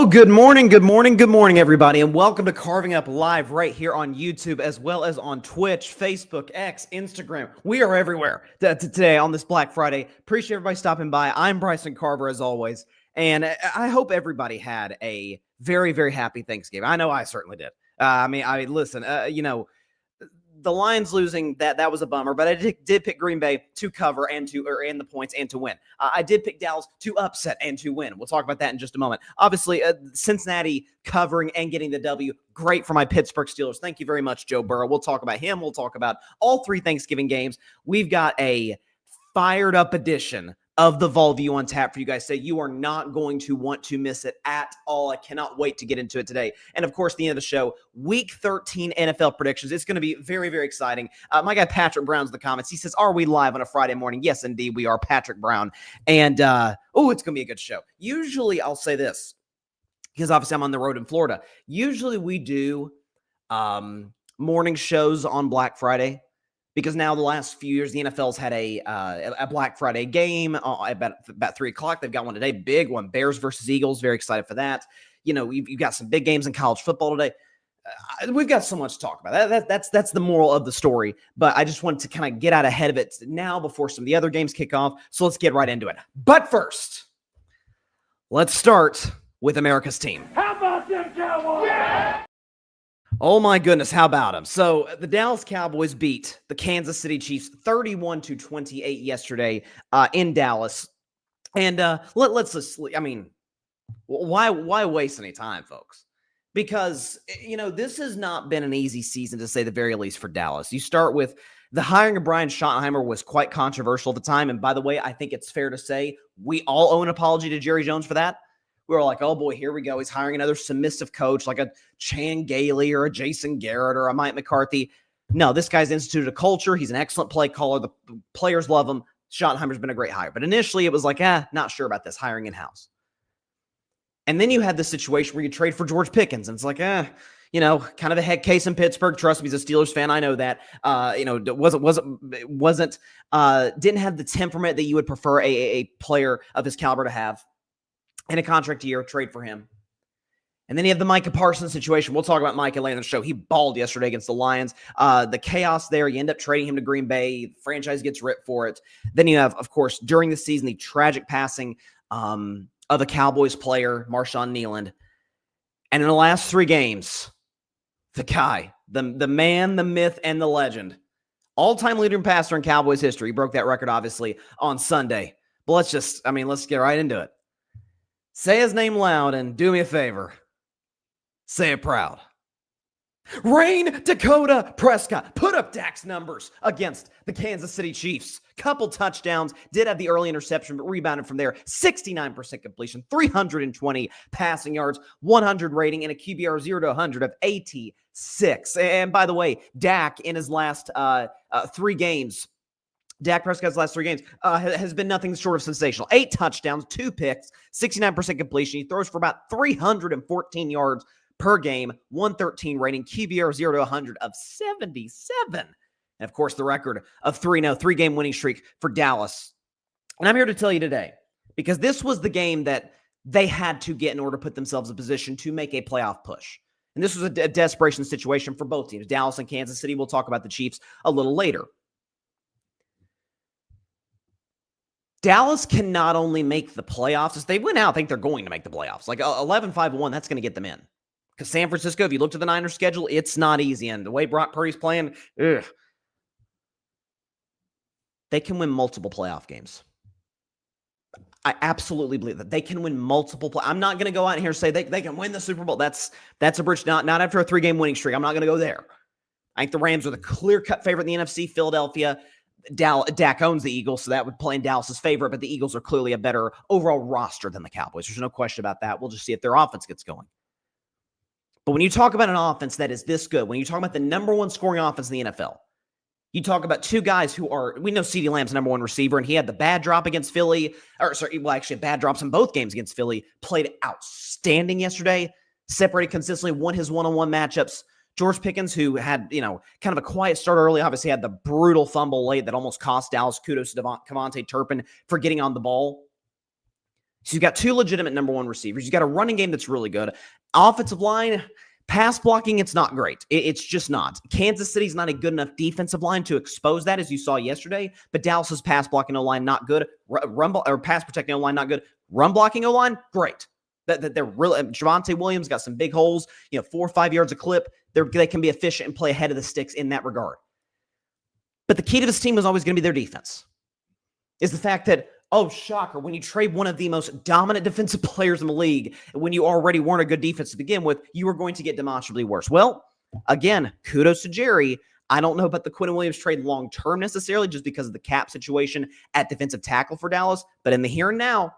Good morning, everybody, and welcome to Carving Up Live right here on YouTube, as well as on Twitch, Facebook, X, Instagram. We are everywhere today on this Black Friday. Appreciate everybody stopping by. I'm Bryson Carver, as always, and I hope everybody had a very, very happy Thanksgiving. I know I certainly did. Listen, the Lions losing, that was a bummer, but I did pick Green Bay to cover and the points and to win. I did pick Dallas to upset and to win. We'll talk about that in just a moment. Obviously, Cincinnati covering and getting the W, great for my Pittsburgh Steelers. Thank you very much, Joe Burrow. We'll talk about him. We'll talk about all three Thanksgiving games. We've got a fired up edition of the Vol View on tap for you guys. Say you are not going to want to miss it at all. I cannot wait to get into it today. And of course, the end of the show, Week 13 NFL predictions. It's going to be very, very exciting. My guy Patrick Brown's in the comments. He says, "Are we live on a Friday morning?" Yes, indeed, we are. Patrick Brown. And it's going to be a good show. Usually, I'll say this because obviously I'm on the road in Florida. Usually, we do morning shows on Black Friday. Because now the last few years, the NFL's had a Black Friday game about 3 o'clock. They've got one today, big one, Bears versus Eagles. Very excited for that. You know, you've got some big games in college football today. We've got so much to talk about. That's the moral of the story. But I just wanted to kind of get out ahead of it now before some of the other games kick off. So let's get right into it. But first, let's start with America's team. How about them Cowboys? Yeah! Oh my goodness, how about them? So the Dallas Cowboys beat the Kansas City Chiefs 31-28 yesterday in Dallas. And let's just, why waste any time, folks? Because, this has not been an easy season, to say the very least, for Dallas. You start with the hiring of Brian Schottenheimer was quite controversial at the time. And by the way, I think it's fair to say we all owe an apology to Jerry Jones for that. We were like, oh boy, here we go. He's hiring another submissive coach like a Chan Gailey or a Jason Garrett or a Mike McCarthy. No, this guy's instituted a culture. He's an excellent play caller. The players love him. Schottenheimer's been a great hire. But initially it was like, not sure about this, hiring in-house. And then you had this situation where you trade for George Pickens. And it's like, kind of a head case in Pittsburgh. Trust me, he's a Steelers fan. I know that. Didn't have the temperament that you would prefer a player of his caliber to have. In a contract year, trade for him. And then you have the Micah Parsons situation. We'll talk about Micah later in the show. He balled yesterday against the Lions. The chaos there, you end up trading him to Green Bay. The franchise gets ripped for it. Then you have, of course, during the season, the tragic passing of a Cowboys player, Marshawn Nealand. And in the last 3 games, the guy, the man, the myth, and the legend, all-time leader and passer in Cowboys history. He broke that record, obviously, on Sunday. But let's get right into it. Say his name loud and do me a favor. Say it proud. Rain Dakota Prescott put up Dak's numbers against the Kansas City Chiefs. Couple touchdowns, did have the early interception, but rebounded from there. 69% completion, 320 passing yards, 100 rating, and a QBR 0 to 100 of 86. And by the way, Dak in his last 3 games, Dak Prescott's last 3 games has been nothing short of sensational. 8 touchdowns, 2 picks, 69% completion. He throws for about 314 yards per game, 113 rating, QBR 0 to 100 of 77. And of course, the record of 3-game winning streak for Dallas. And I'm here to tell you today, because this was the game that they had to get in order to put themselves in position to make a playoff push. And this was a desperation situation for both teams, Dallas and Kansas City. We'll talk about the Chiefs a little later. Dallas can not only make the playoffs, as they win out, I think they're going to make the playoffs. Like 11-5-1, that's going to get them in. Because San Francisco, if you look to the Niners schedule, it's not easy. And the way Brock Purdy's playing, they can win multiple playoff games. I absolutely believe that. They can win multiple. I'm not going to go out here and say they can win the Super Bowl. That's a bridge, not after a 3-game winning streak. I'm not going to go there. I think the Rams are the clear-cut favorite in the NFC. Philadelphia, Dak owns the Eagles, so that would play in Dallas's favor, but the Eagles are clearly a better overall roster than the Cowboys. There's no question about that. We'll just see if their offense gets going. But when you talk about an offense that is this good, when you talk about the number 1 scoring offense in the NFL, you talk about 2 guys who we know CeeDee Lamb's number 1 receiver, and he had the bad drop against Philly, bad drops in both games against Philly, played outstanding yesterday, separated consistently, won his one-on-one matchups. George Pickens, who had, kind of a quiet start early, obviously had the brutal fumble late that almost cost Dallas. Kudos to Kevontae Turpin for getting on the ball. So you've got two legitimate number one receivers. You've got a running game that's really good. Offensive line, pass blocking, it's not great. It's just not. Kansas City's not a good enough defensive line to expose that, as you saw yesterday. But Dallas's pass blocking O-line, not good. Pass protecting O-line, not good. Run blocking O-line, great. That they're really. Javonte Williams got some big holes. 4 or 5 yards a clip. They can be efficient and play ahead of the sticks in that regard. But the key to this team was always going to be their defense. Is the fact that, oh, shocker, when you trade one of the most dominant defensive players in the league, when you already weren't a good defense to begin with, you were going to get demonstrably worse. Well, again, kudos to Jerry. I don't know about the Quinn Williams trade long-term necessarily, just because of the cap situation at defensive tackle for Dallas. But in the here and now,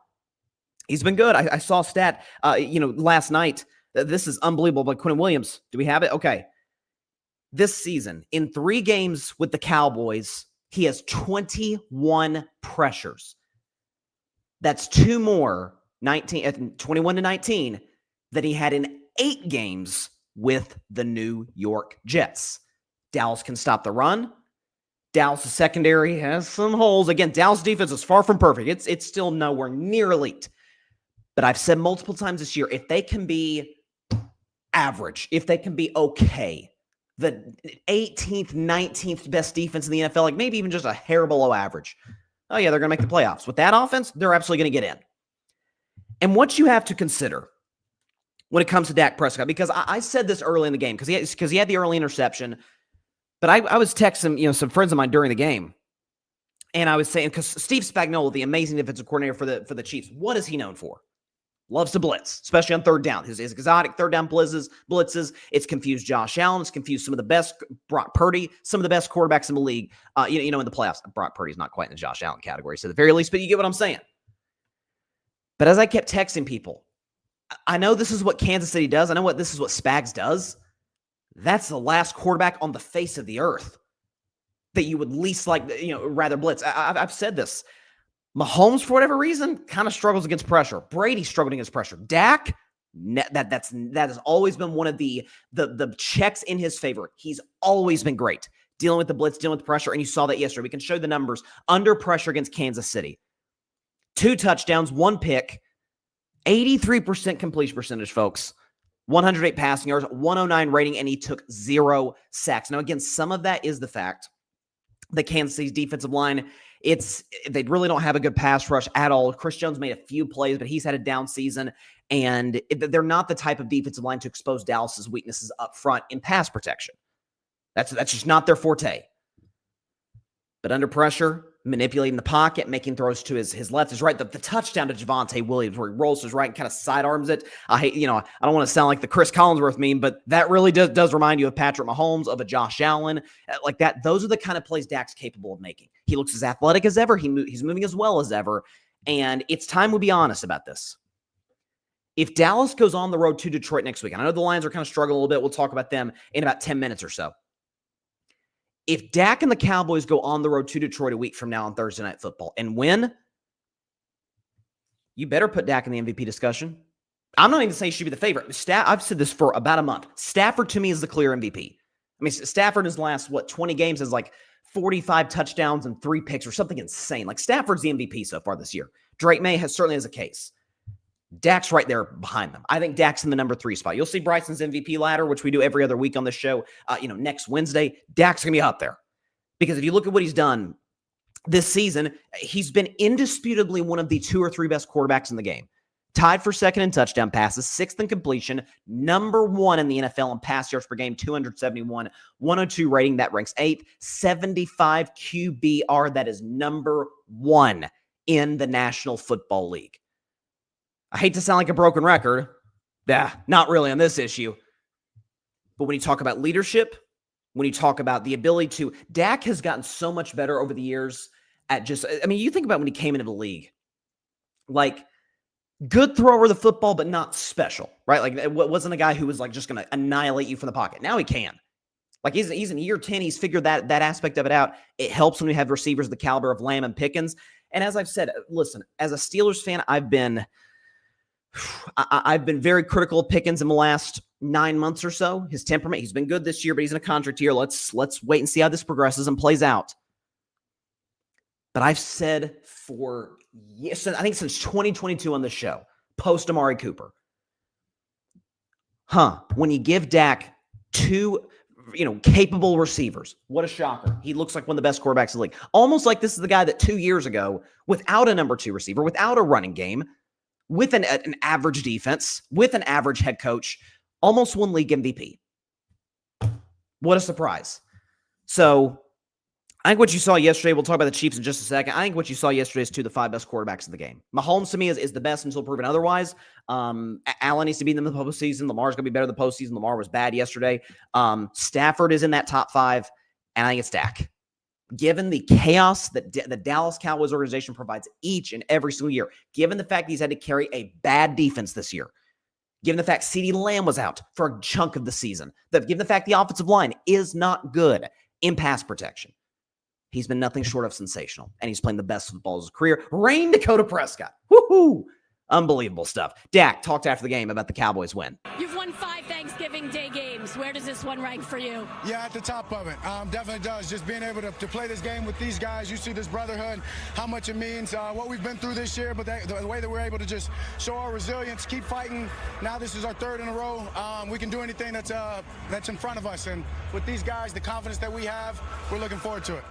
he's been good. I saw a stat, last night. This is unbelievable by Quinn Williams. Do we have it? Okay. This season, in 3 games with the Cowboys, he has 21 pressures. That's 2 more, 21-19, that he had in 8 games with the New York Jets. Dallas can stop the run. Dallas' secondary has some holes. Again, Dallas' defense is far from perfect. It's still nowhere near elite. But I've said multiple times this year, if they can be average, if they can be okay, the 18th, 19th best defense in the NFL, like maybe even just a hair below average, oh yeah, they're going to make the playoffs. With that offense, they're absolutely going to get in. And what you have to consider when it comes to Dak Prescott, because I said this early in the game, because he had the early interception, but I was texting some friends of mine during the game, and I was saying, because Steve Spagnuolo, the amazing defensive coordinator for the Chiefs, what is he known for? Loves to blitz, especially on third down. His exotic third down blitzes. It's confused Josh Allen. It's confused some of the best, Brock Purdy, some of the best quarterbacks in the league, in the playoffs. Brock Purdy's not quite in the Josh Allen category, so at the very least, but you get what I'm saying. But as I kept texting people, I know this is what Kansas City does. I know this is what Spags does. That's the last quarterback on the face of the earth that you would least rather blitz. I've said this. Mahomes, for whatever reason, kind of struggles against pressure. Brady struggled against pressure. Dak, that has always been one of the checks in his favor. He's always been great dealing with the blitz, dealing with the pressure, and you saw that yesterday. We can show the numbers under pressure against Kansas City. 2 touchdowns, 1 pick, 83% completion percentage, folks. 108 passing yards, 109 rating, and he took 0 sacks. Now, again, some of that is the fact that Kansas City's defensive line, they really don't have a good pass rush at all. Chris Jones made a few plays, but he's had a down season, and they're not the type of defensive line to expose Dallas's weaknesses up front in pass protection. That's just not their forte. But under pressure, manipulating the pocket, making throws to his left, his right. The touchdown to Javonte Williams where he rolls to his right and kind of sidearms it. I don't want to sound like the Chris Collinsworth meme, but that really does remind you of Patrick Mahomes, of a Josh Allen, like that. Those are the kind of plays Dak's capable of making. He looks as athletic as ever. He's moving as well as ever. And it's time we be honest about this. If Dallas goes on the road to Detroit next week, and I know the Lions are kind of struggling a little bit. We'll talk about them in about 10 minutes or so. If Dak and the Cowboys go on the road to Detroit a week from now on Thursday Night Football and win, you better put Dak in the MVP discussion. I'm not even saying he should be the favorite. I've said this for about a month. Stafford, to me, is the clear MVP. I mean, Stafford in his last, 20 games has 45 touchdowns and 3 picks or something insane. Stafford's the MVP so far this year. Drake May certainly has a case. Dak's right there behind them. I think Dak's in the number 3 spot. You'll see Bryson's MVP ladder, which we do every other week on this show, next Wednesday. Dak's going to be up there. Because if you look at what he's done this season, he's been indisputably one of the 2 or 3 best quarterbacks in the game. Tied for second in touchdown passes, 6th in completion, number 1 in the NFL in pass yards per game, 271, 102 rating, that ranks 8th, 75 QBR, that is number 1 in the National Football League. I hate to sound like a broken record. Yeah, not really on this issue. But when you talk about leadership, when you talk about the ability to, Dak has gotten so much better over the years at you think about when he came into the league, good thrower of the football, but not special, right? It wasn't a guy who was just going to annihilate you from the pocket. Now he can. He's in year 10. He's figured that aspect of it out. It helps when we have receivers of the caliber of Lamb and Pickens. And as I've said, listen, as a Steelers fan, I've been very critical of Pickens in the last 9 months or so. His temperament, he's been good this year, but he's in a contract year. Let's wait and see how this progresses and plays out. But I've said for Yes, I think since 2022 on the show, post Amari Cooper. When you give Dak two, capable receivers, what a shocker. He looks like one of the best quarterbacks in the league. Almost like this is the guy that 2 years ago, without a number two receiver, without a running game, with an average defense, with an average head coach, almost won league MVP. What a surprise. So I think what you saw yesterday, we'll talk about the Chiefs in just a second. I think what you saw yesterday is two of the five best quarterbacks in the game. Mahomes, to me, is the best until proven otherwise. Allen needs to be in the postseason. Lamar's going to be better in the postseason. Lamar was bad yesterday. Stafford is in that top five, and I think it's Dak. Given the chaos that the Dallas Cowboys organization provides each and every single year, given the fact he's had to carry a bad defense this year, given the fact CeeDee Lamb was out for a chunk of the season, given the fact the offensive line is not good in pass protection, he's been nothing short of sensational, and he's playing the best football of his career. Rain Dakota Prescott. Woohoo! Unbelievable stuff. Dak talked after the game about the Cowboys win. You've won 5 Thanksgiving Day games. Where does this one rank for you? Yeah, at the top of it. Definitely does. Just being able to play this game with these guys, you see this brotherhood, how much it means, what we've been through this year, but the way that we're able to just show our resilience, keep fighting. Now this is our 3rd in a row. We can do anything that's in front of us. And with these guys, the confidence that we have, we're looking forward to it.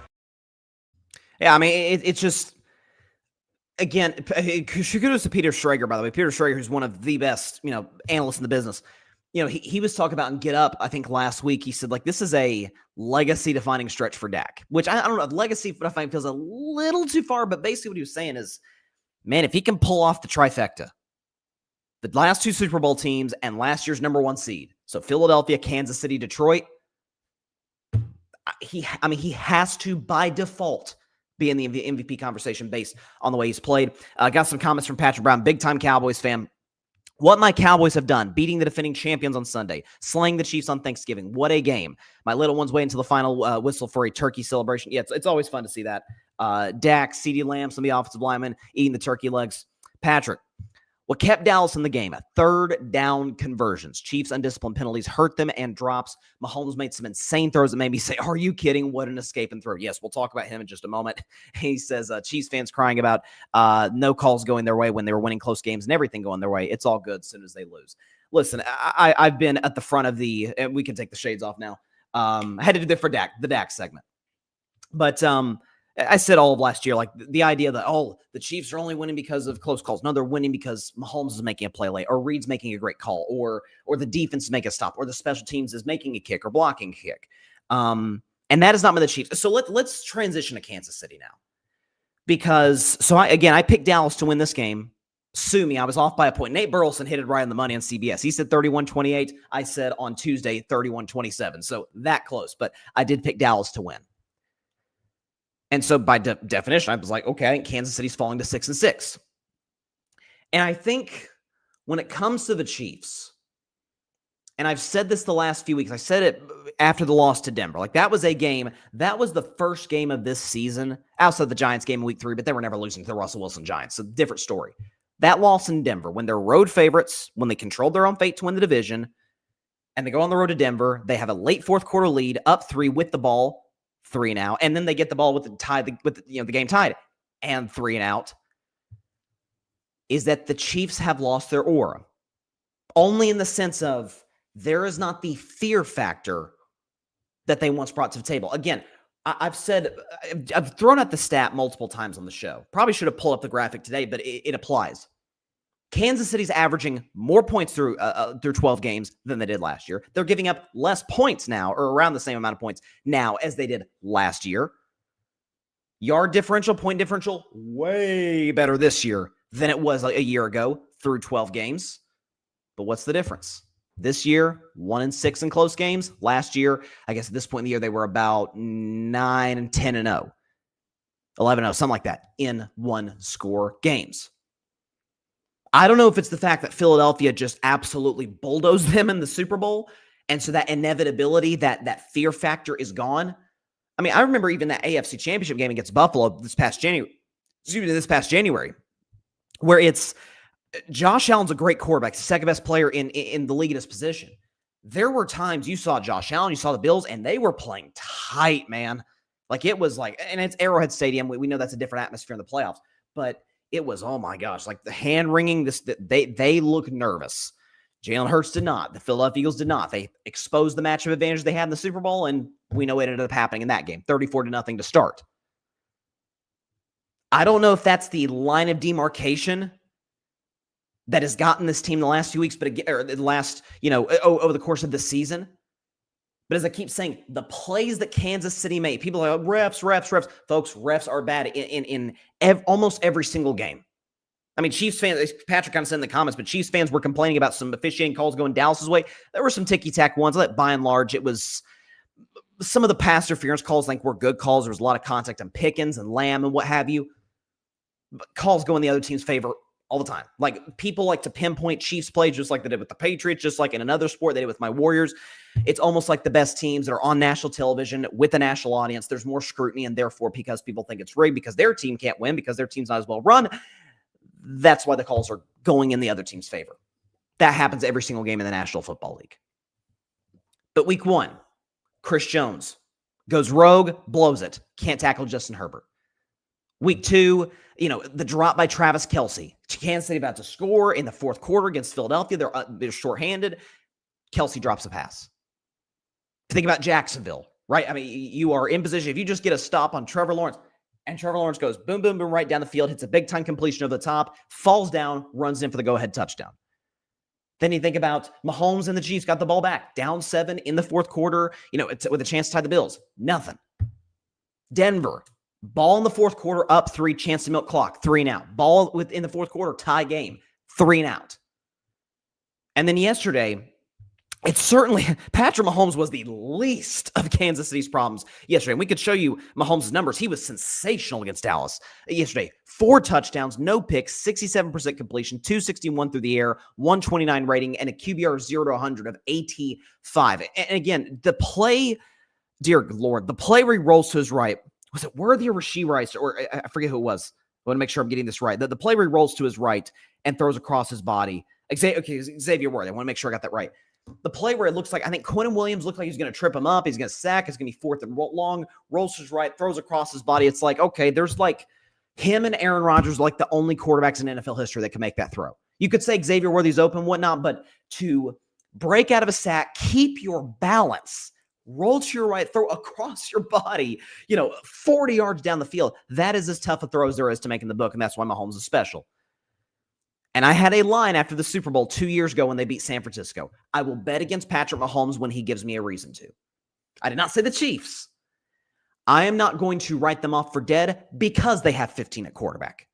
Yeah, I mean, it's just, again, kudos to Peter Schrager, by the way. Peter Schrager, who's one of the best, analysts in the business. He was talking about in Get Up, I think last week, he said, this is a legacy-defining stretch for Dak, which I don't know, legacy-defining feels a little too far, but basically what he was saying is, man, if he can pull off the trifecta, the last 2 Super Bowl teams and last year's number 1 seed, so Philadelphia, Kansas City, Detroit, he has to, by default, be in the MVP conversation based on the way he's played. Got some comments from Patrick Brown, big-time Cowboys fan. What my Cowboys have done, beating the defending champions on Sunday, slaying the Chiefs on Thanksgiving. What a game. My little ones wait until the final whistle for a turkey celebration. Yeah, it's always fun to see that. Dak, CeeDee Lamb, some of the offensive linemen eating the turkey legs. Patrick, what kept Dallas in the game? 3rd down conversions. Chiefs' undisciplined penalties hurt them and drops. Mahomes made some insane throws that made me say, are you kidding? What an escape and throw. Yes, we'll talk about him in just a moment. He says, Chiefs fans crying about no calls going their way when they were winning close games and everything going their way. It's all good as soon as they lose. Listen, I've been at the front of and we can take the shades off now. I had to do that for the Dak segment. But I said all of last year, the idea that, the Chiefs are only winning because of close calls. No, they're winning because Mahomes is making a play late, or Reed's making a great call, or the defense is making a stop, or the special teams is making a kick or blocking a kick. And that is not with the Chiefs. So let's transition to Kansas City now. Because, I picked Dallas to win this game. Sue me, I was off by a point. Nate Burleson hit it right on the money on CBS. He said 31-28. I said on Tuesday, 31-27. So that close. But I did pick Dallas to win. And so by definition, I was like, okay, I think Kansas City's falling to 6-6. And I think when it comes to the Chiefs, and I've said this the last few weeks, I said it after the loss to Denver. That was a game, that was the first game of this season, outside the Giants game in week 3, but they were never losing to the Russell Wilson Giants. So different story. That loss in Denver, when they're road favorites, when they controlled their own fate to win the division, and they go on the road to Denver, they have a late 4th quarter lead, up 3 with the ball, 3 and out, and then they get the ball with the game tied, and 3 and out, is that the Chiefs have lost their aura. Only in the sense of there is not the fear factor that they once brought to the table. Again, I've thrown out the stat multiple times on the show. Probably should have pulled up the graphic today, but it applies. Kansas City's averaging more points through 12 games than they did last year. They're giving up less points now, or around the same amount of points now as they did last year. Yard differential, point differential, way better this year than it was a year ago through 12 games. But what's the difference? This year, 1-6 in close games. Last year, I guess at this point in the year, they were about 9-10-0. 11-0, something like that, in 1-score games. I don't know if it's the fact that Philadelphia just absolutely bulldozed them in the Super Bowl, and so that inevitability, that fear factor is gone. I mean, I remember even that AFC Championship game against Buffalo this past January, where it's Josh Allen's a great quarterback, the second best player in the league at his position. There were times you saw Josh Allen, you saw the Bills, and they were playing tight, man. It was and it's Arrowhead Stadium. We know that's a different atmosphere in the playoffs, but it was, oh my gosh, like the hand wringing. They look nervous. Jalen Hurts did not. The Philadelphia Eagles did not. They exposed the matchup advantage they had in the Super Bowl, and we know it ended up happening in that game, 34-0 to start. I don't know if that's the line of demarcation that has gotten this team the last few weeks, but again, or the last, over the course of the season. But as I keep saying, the plays that Kansas City made, people are like, refs. Folks, refs are bad in almost every single game. I mean, Chiefs fans, Patrick kind of said in the comments, but Chiefs fans were complaining about some officiating calls going Dallas's way. There were some ticky-tack ones, but by and large, it was some of the pass interference calls, I think, were good calls. There was a lot of contact on Pickens and Lamb and what have you. But calls go in the other team's favor all the time. Like, people like to pinpoint Chiefs play just like they did with the Patriots, just like in another sport they did with my Warriors. It's almost like the best teams that are on national television with a national audience. There's more scrutiny, and therefore, because people think it's rigged, because their team can't win, because their team's not as well run, that's why the calls are going in the other team's favor. That happens every single game in the National Football League. But week 1, Chris Jones goes rogue, blows it. Can't tackle Justin Herbert. Week 2, the drop by Travis Kelce. Kansas City about to score in the fourth quarter against Philadelphia. They're shorthanded. Kelce drops a pass. Think about Jacksonville, right? I mean, you are in position. If you just get a stop on Trevor Lawrence, and Trevor Lawrence goes boom, boom, boom right down the field, hits a big-time completion over the top, falls down, runs in for the go-ahead touchdown. Then you think about Mahomes and the Chiefs got the ball back, down 7 in the fourth quarter, with a chance to tie the Bills. Nothing. Denver, ball in the fourth quarter, up 3, chance to milk clock, 3 and out. Ball within the fourth quarter, tie game, 3 and out. And then yesterday, it's certainly, Patrick Mahomes was the least of Kansas City's problems yesterday. And we could show you Mahomes' numbers. He was sensational against Dallas yesterday. 4 touchdowns, no picks, 67% completion, 261 through the air, 129 rating, and a QBR of 0 to 100 of 85. And again, the play, dear Lord, the play where he rolls to his right, was it Worthy or Rashee Rice? Or I forget who it was. I want to make sure I'm getting this right. The play where he rolls to his right and throws across his body. Xavier Worthy. I want to make sure I got that right. The play where it looks like, I think Quentin Williams looked like he's going to trip him up. He's going to sack. It's going to be 4th and long. Rolls to his right, throws across his body. It's like, okay, there's like him and Aaron Rodgers, like the only quarterbacks in NFL history that can make that throw. You could say Xavier Worthy's open, whatnot, but to break out of a sack, keep your balance, roll to your right, throw across your body, 40 yards down the field. That is as tough a throw as there is to make in the book, and that's why Mahomes is special. And I had a line after the Super Bowl 2 years ago when they beat San Francisco. I will bet against Patrick Mahomes when he gives me a reason to. I did not say the Chiefs. I am not going to write them off for dead because they have 15 at quarterback.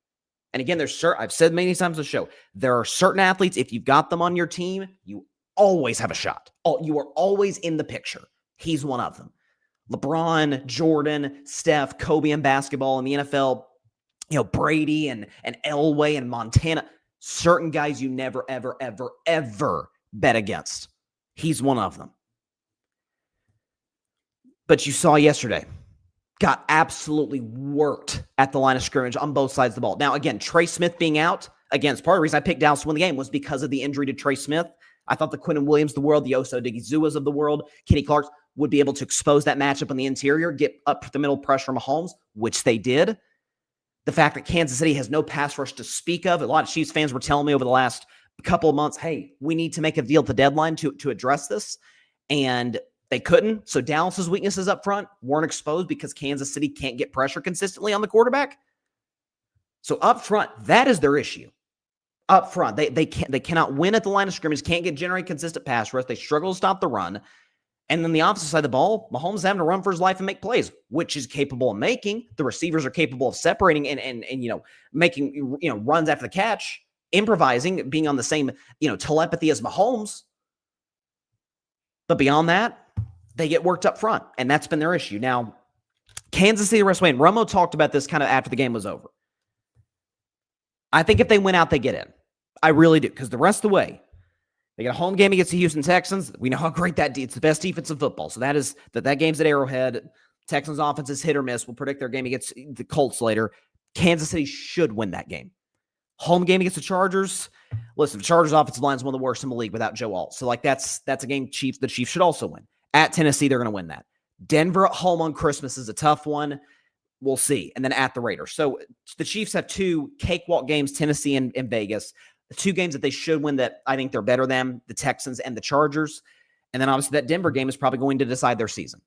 And again, I've said many times on the show, there are certain athletes, if you've got them on your team, you always have a shot. You are always in the picture. He's one of them. LeBron, Jordan, Steph, Kobe in basketball, in the NFL, Brady and Elway and Montana. Certain guys you never, ever, ever, ever bet against. He's one of them. But you saw yesterday, got absolutely worked at the line of scrimmage on both sides of the ball. Now, again, Trey Smith being out, again, it's part of the reason I picked Dallas to win the game was because of the injury to Trey Smith. I thought the Quentin Williams of the world, the Oso Odighizuwas of the world, Kenny Clark would be able to expose that matchup on the interior, get up the middle pressure from Mahomes, which they did. The fact that Kansas City has no pass rush to speak of. A lot of Chiefs fans were telling me over the last couple of months, hey, we need to make a deal at the deadline to address this. And they couldn't. So Dallas's weaknesses up front weren't exposed because Kansas City can't get pressure consistently on the quarterback. So up front, that is their issue. Up front, they cannot win at the line of scrimmage, can't generate consistent pass rush. They struggle to stop the run. And then the opposite side of the ball, Mahomes having to run for his life and make plays, which he's capable of making. The receivers are capable of separating and making runs after the catch, improvising, being on the same telepathy as Mahomes. But beyond that, they get worked up front, and that's been their issue. Now, Kansas City the rest of the way, and Romo talked about this kind of after the game was over. I think if they win out, they get in. I really do, because the rest of the way, they get a home game against the Houston Texans. We know how great it's the best defense in football. So that game's at Arrowhead. Texans offense is hit or miss. We'll predict their game against the Colts later. Kansas City should win that game. Home game against the Chargers. Listen, the Chargers offensive line is one of the worst in the league without Joe Alt. So that's a game the Chiefs should also win. At Tennessee, they're going to win that. Denver at home on Christmas is a tough one. We'll see. And then at the Raiders. So the Chiefs have 2 cakewalk games, Tennessee and Vegas. The 2 games that they should win that I think they're better than, the Texans and the Chargers. And then obviously that Denver game is probably going to decide their season.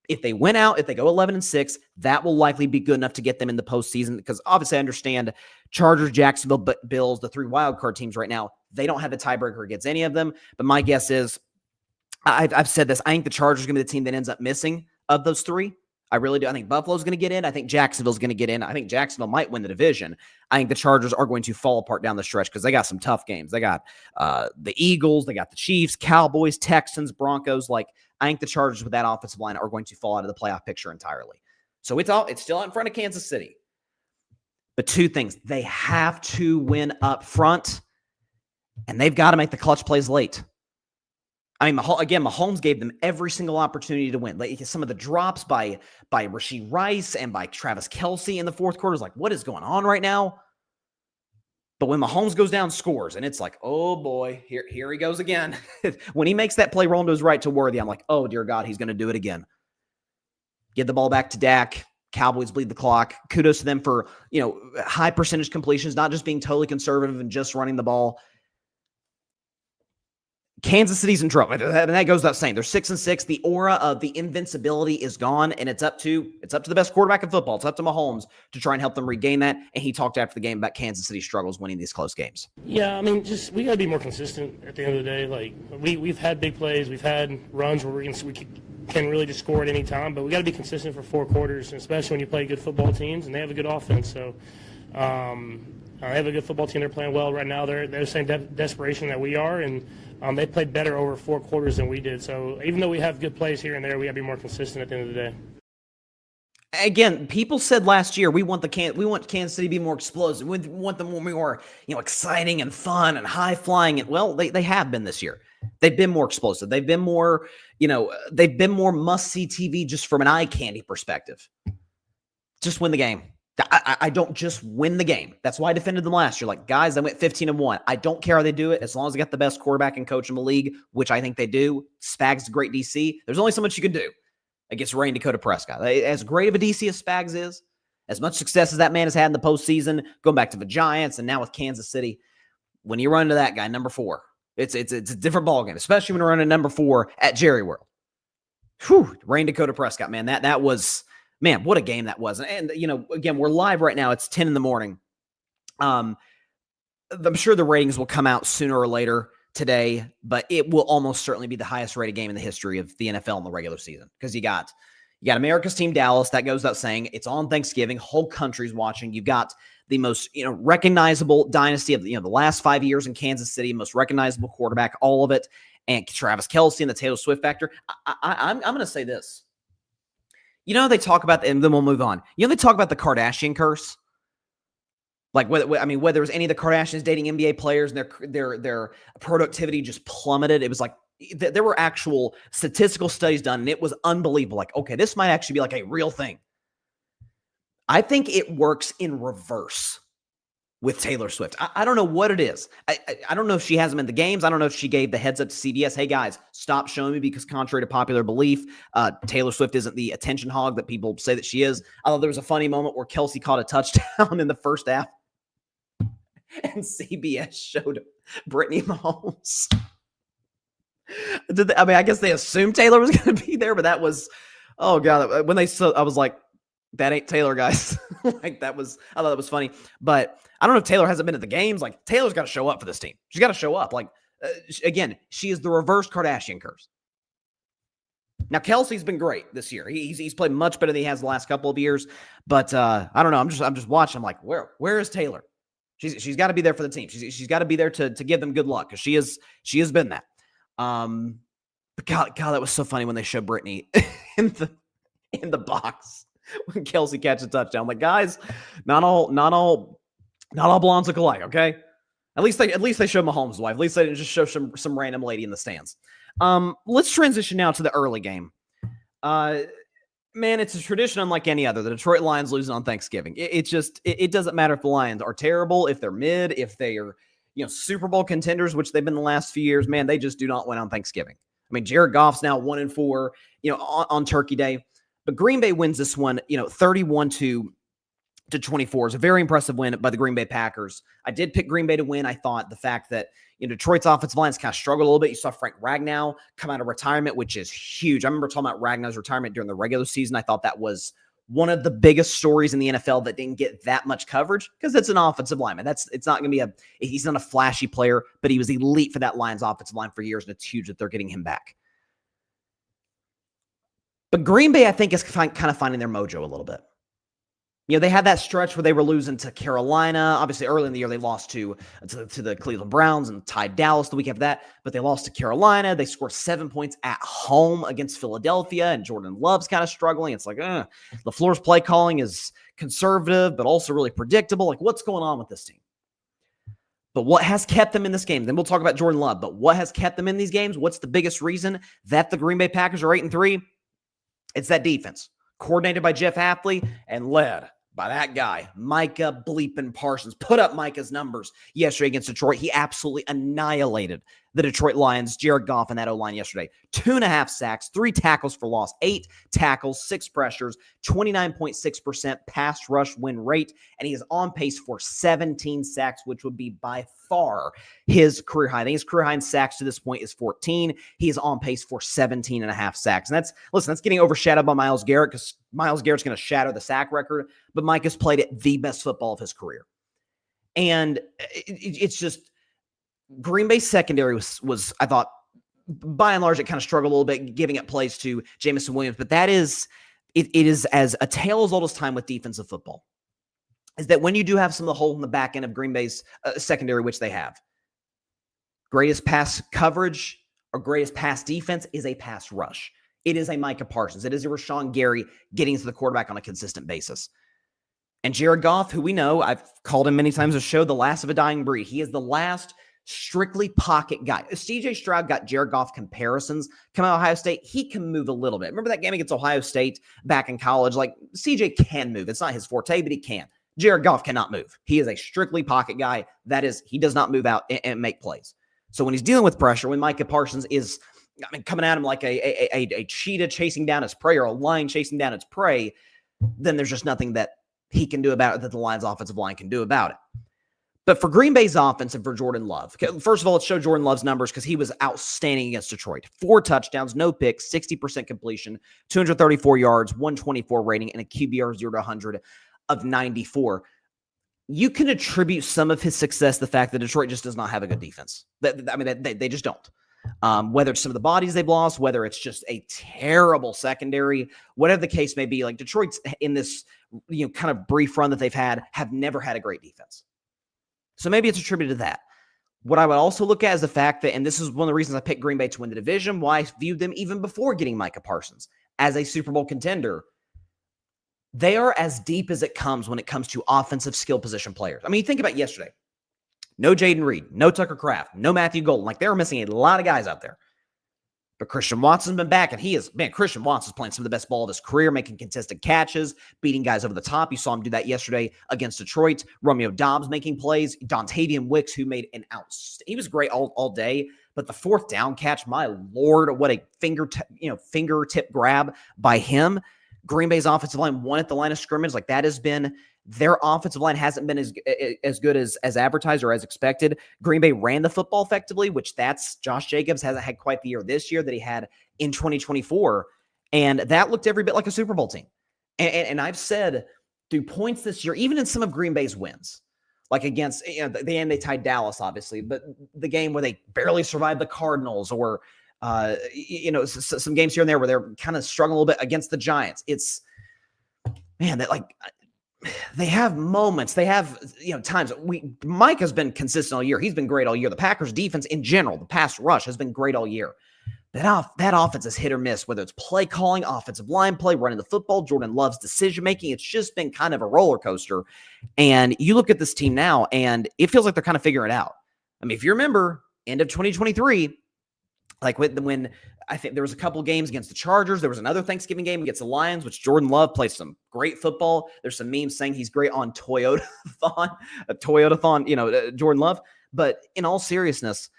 If they win out, if they go 11-6, that will likely be good enough to get them in the postseason, because obviously I understand Chargers, Jacksonville, Bills, the 3 wildcard teams right now, they don't have the tiebreaker against any of them. But my guess is, I've said this, I think the Chargers are going to be the team that ends up missing of those 3. I really do. I think Buffalo's going to get in. I think Jacksonville's going to get in. I think Jacksonville might win the division. I think the Chargers are going to fall apart down the stretch because they got some tough games. They got the Eagles, they got the Chiefs, Cowboys, Texans, Broncos. Like, I think the Chargers with that offensive line are going to fall out of the playoff picture entirely. So it's still out in front of Kansas City. But 2 things. They have to win up front, and they've got to make the clutch plays late. I mean, again, Mahomes gave them every single opportunity to win. Like, some of the drops by Rashee Rice and by Travis Kelce in the fourth quarter is like, what is going on right now? But when Mahomes goes down, scores, and it's like, oh boy, here he goes again. When he makes that play rolling to his right to Worthy, I'm like, oh dear God, he's going to do it again. Get the ball back to Dak. Cowboys bleed the clock. Kudos to them for, high percentage completions, not just being totally conservative and just running the ball. Kansas City's in trouble. And that goes without saying. They're 6-6. The aura of the invincibility is gone, and it's up to the best quarterback in football. It's up to Mahomes to try and help them regain that. And he talked after the game about Kansas City struggles winning these close games. Yeah, I mean, we got to be more consistent at the end of the day. Like, we've had big plays, we've had runs where we can really just score at any time, but we got to be consistent for 4 quarters, especially when you play good football teams and they have a good offense. So, they have a good football team. They're playing well right now. They're the same desperation that we are, and they played better over 4 quarters than we did. So even though we have good plays here and there, we got to be more consistent at the end of the day. Again, people said last year we want Kansas City to be more explosive. We want them more, exciting and fun and high flying. And well, they have been this year. They've been more explosive. They've been more, must see TV just from an eye candy perspective. Just win the game. I don't just win the game. That's why I defended them last year. Like, guys, I went 15-1. I don't care how they do it as long as they got the best quarterback and coach in the league, which I think they do. Spags a great DC. There's only so much you can do against Ray and Dakota Prescott. As great of a DC as Spags is, as much success as that man has had in the postseason, going back to the Giants and now with Kansas City, when you run into that guy, number 4, it's a different ballgame, especially when you're running number 4 at Jerry World. Whew, Ray and Dakota Prescott, man, that was... Man, what a game that was. And, again, we're live right now. It's 10 in the morning. I'm sure the ratings will come out sooner or later today, but it will almost certainly be the highest rated game in the history of the NFL in the regular season, because you got America's team, Dallas. That goes without saying. It's on Thanksgiving. Whole country's watching. You've got the most, recognizable dynasty of, the last 5 years in Kansas City, most recognizable quarterback, all of it, and Travis Kelce and the Taylor Swift factor. I'm going to say this. They talk about, and then we'll move on. They talk about the Kardashian curse. Like, whether it was any of the Kardashians dating NBA players and their productivity just plummeted. It was like, there were actual statistical studies done, and it was unbelievable. Like, okay, this might actually be like a real thing. I think it works in reverse with Taylor Swift. I don't know what it is. I don't know if she has them in the games. I don't know if she gave the heads up to CBS. Hey, guys, stop showing me, because contrary to popular belief, Taylor Swift isn't the attention hog that people say that she is. Although there was a funny moment where Kelce caught a touchdown in the first half, and CBS showed Brittany Mahomes. I guess they assumed Taylor was going to be there, but that was, oh God, when they saw, I was like, that ain't Taylor, guys. I thought that was funny. But I don't know if Taylor hasn't been at the games. Like, Taylor's got to show up for this team. She's got to show up. Like, again, she is the reverse Kardashian curse. Now, Kelce's been great this year. He's played much better than he has the last couple of years. But I don't know. I'm just watching. I'm like, where is Taylor? She's got to be there for the team. She's got to be there to give them good luck, because she has been that. But God, that was so funny when they showed Brittany in the box when Kelce catches a touchdown. I'm like, guys, not all blondes look alike, okay? At least they showed Mahomes' wife. At least they didn't just show some random lady in the stands. Let's transition now to the early game. Man, it's a tradition unlike any other. The Detroit Lions losing on Thanksgiving. It doesn't matter if the Lions are terrible, if they're mid, if they are Super Bowl contenders, which they've been the last few years. Man, they just do not win on Thanksgiving. I mean, Jared Goff's now 1-4, on Turkey Day. But Green Bay wins this one, 31 to 24 is a very impressive win by the Green Bay Packers. I did pick Green Bay to win. I thought the fact that Detroit's offensive lines kind of struggled a little bit. You saw Frank Ragnow come out of retirement, which is huge. I remember talking about Ragnow's retirement during the regular season. I thought that was one of the biggest stories in the NFL that didn't get that much coverage because it's an offensive lineman. It's not going to be he's not a flashy player, but he was elite for that Lions offensive line for years, and it's huge that they're getting him back. But Green Bay, I think, is kind of finding their mojo a little bit. They had that stretch where they were losing to Carolina. Obviously, early in the year, they lost to the Cleveland Browns and tied Dallas the week after that. But they lost to Carolina. They scored 7 points at home against Philadelphia, and Jordan Love's kind of struggling. It's like, LaFleur's play calling is conservative, but also really predictable. Like, what's going on with this team? But what has kept them in this game? Then we'll talk about Jordan Love. But what has kept them in these games? What's the biggest reason that the Green Bay Packers are 8-3? It's that defense, coordinated by Jeff Hafley and led by that guy, Micah Bleepin Parsons. Put up Micah's numbers yesterday against Detroit. He absolutely annihilated the Detroit Lions, Jared Goff, and that O-line yesterday. 2.5 sacks, 3 tackles for loss, 8 tackles, 6 pressures, 29.6% pass rush win rate, and he is on pace for 17 sacks, which would be by far his career high. I think his career high in sacks to this point is 14. He is on pace for 17.5 sacks. And that's getting overshadowed by Myles Garrett because Myles Garrett's going to shatter the sack record, but Mike has played at the best football of his career. And it's just Green Bay's secondary was I thought, by and large, it kind of struggled a little bit, giving up plays to Jamison Williams. But it is as a tale as old as time with defensive football, is that when you do have some of the hole in the back end of Green Bay's secondary, which they have, greatest pass coverage or greatest pass defense is a pass rush. It is a Micah Parsons. It is a Rashawn Gary getting to the quarterback on a consistent basis. And Jared Goff, who we know, I've called him many times on the show, the last of a dying breed. He is the last strictly pocket guy. CJ Stroud got Jared Goff comparisons coming out of Ohio State. He can move a little bit. Remember that game against Ohio State back in college? Like, CJ can move. It's not his forte, but he can. Jared Goff cannot move. He is a strictly pocket guy. That is, he does not move out and make plays. So when he's dealing with pressure, when Micah Parsons is coming at him like a cheetah chasing down its prey or a lion chasing down its prey, then there's just nothing that he can do about it, that the Lions offensive line can do about it. But for Green Bay's offense and for Jordan Love, first of all, let's show Jordan Love's numbers because he was outstanding against Detroit. 4 touchdowns, no picks, 60% completion, 234 yards, 124 rating, and a QBR 0 to 100 of 94. You can attribute some of his success to the fact that Detroit just does not have a good defense. They just don't. Whether it's some of the bodies they've lost, whether it's just a terrible secondary, whatever the case may be, like Detroit's in this kind of brief run that they've had, have never had a great defense. So maybe it's attributed to that. What I would also look at is the fact that, and this is one of the reasons I picked Green Bay to win the division, why I viewed them even before getting Micah Parsons as a Super Bowl contender. They are as deep as it comes when it comes to offensive skill position players. I mean, think about yesterday. No Jaden Reed, no Tucker Kraft, no Matthew Golden. Like, they were missing a lot of guys out there. But Christian Watson's been back, and Christian Watson's playing some of the best ball of his career, making contested catches, beating guys over the top. You saw him do that yesterday against Detroit. Romeo Doubs making plays. Dontavian Wicks, who made he was great all day. But the 4th down catch, my Lord, what a fingertip grab by him. Green Bay's offensive line won at the line of scrimmage. Like, that has been their offensive line hasn't been as good as advertised or as expected. Green Bay ran the football effectively, which that's Josh Jacobs hasn't had quite the year this year that he had in 2024. And that looked every bit like a Super Bowl team. And I've said through points this year, even in some of Green Bay's wins, like against, the end they tied Dallas, obviously, but the game where they barely survived the Cardinals, or some games here and there where they're kind of struggling a little bit against the Giants. It's, man, that like they have moments. They have, times. Mike has been consistent all year. He's been great all year. The Packers defense in general, the pass rush has been great all year. That offense is hit or miss, whether it's play calling, offensive line play, running the football, Jordan Love's decision-making. It's just been kind of a roller coaster. And you look at this team now, and it feels like they're kind of figuring it out. I mean, if you remember, end of 2023, like when I think there was a couple games against the Chargers, there was another Thanksgiving game against the Lions, which Jordan Love plays some great football. There's some memes saying he's great on Toyota-thon, Jordan Love. But in all seriousness,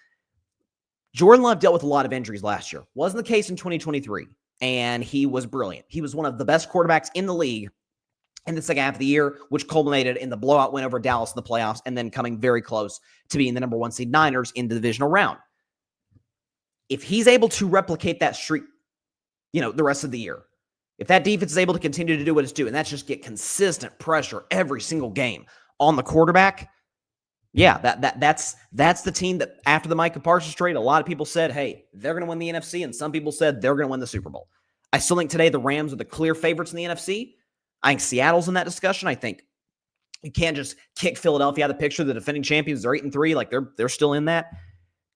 Jordan Love dealt with a lot of injuries last year. Wasn't the case in 2023. and he was brilliant. He was one of the best quarterbacks in the league in the second half of the year, which culminated in the blowout win over Dallas in the playoffs, and then coming very close to being the number 1 seed Niners in the divisional round. If he's able to replicate that streak, the rest of the year, if that defense is able to continue to do what it's doing, and that's just get consistent pressure every single game on the quarterback, that's the team that after the Micah Parsons trade, a lot of people said, hey, they're going to win the NFC, and some people said they're going to win the Super Bowl. I still think today the Rams are the clear favorites in the NFC. I think Seattle's in that discussion. I think you can't just kick Philadelphia out of the picture. The defending champions, they're 8-3. Like they're still in that.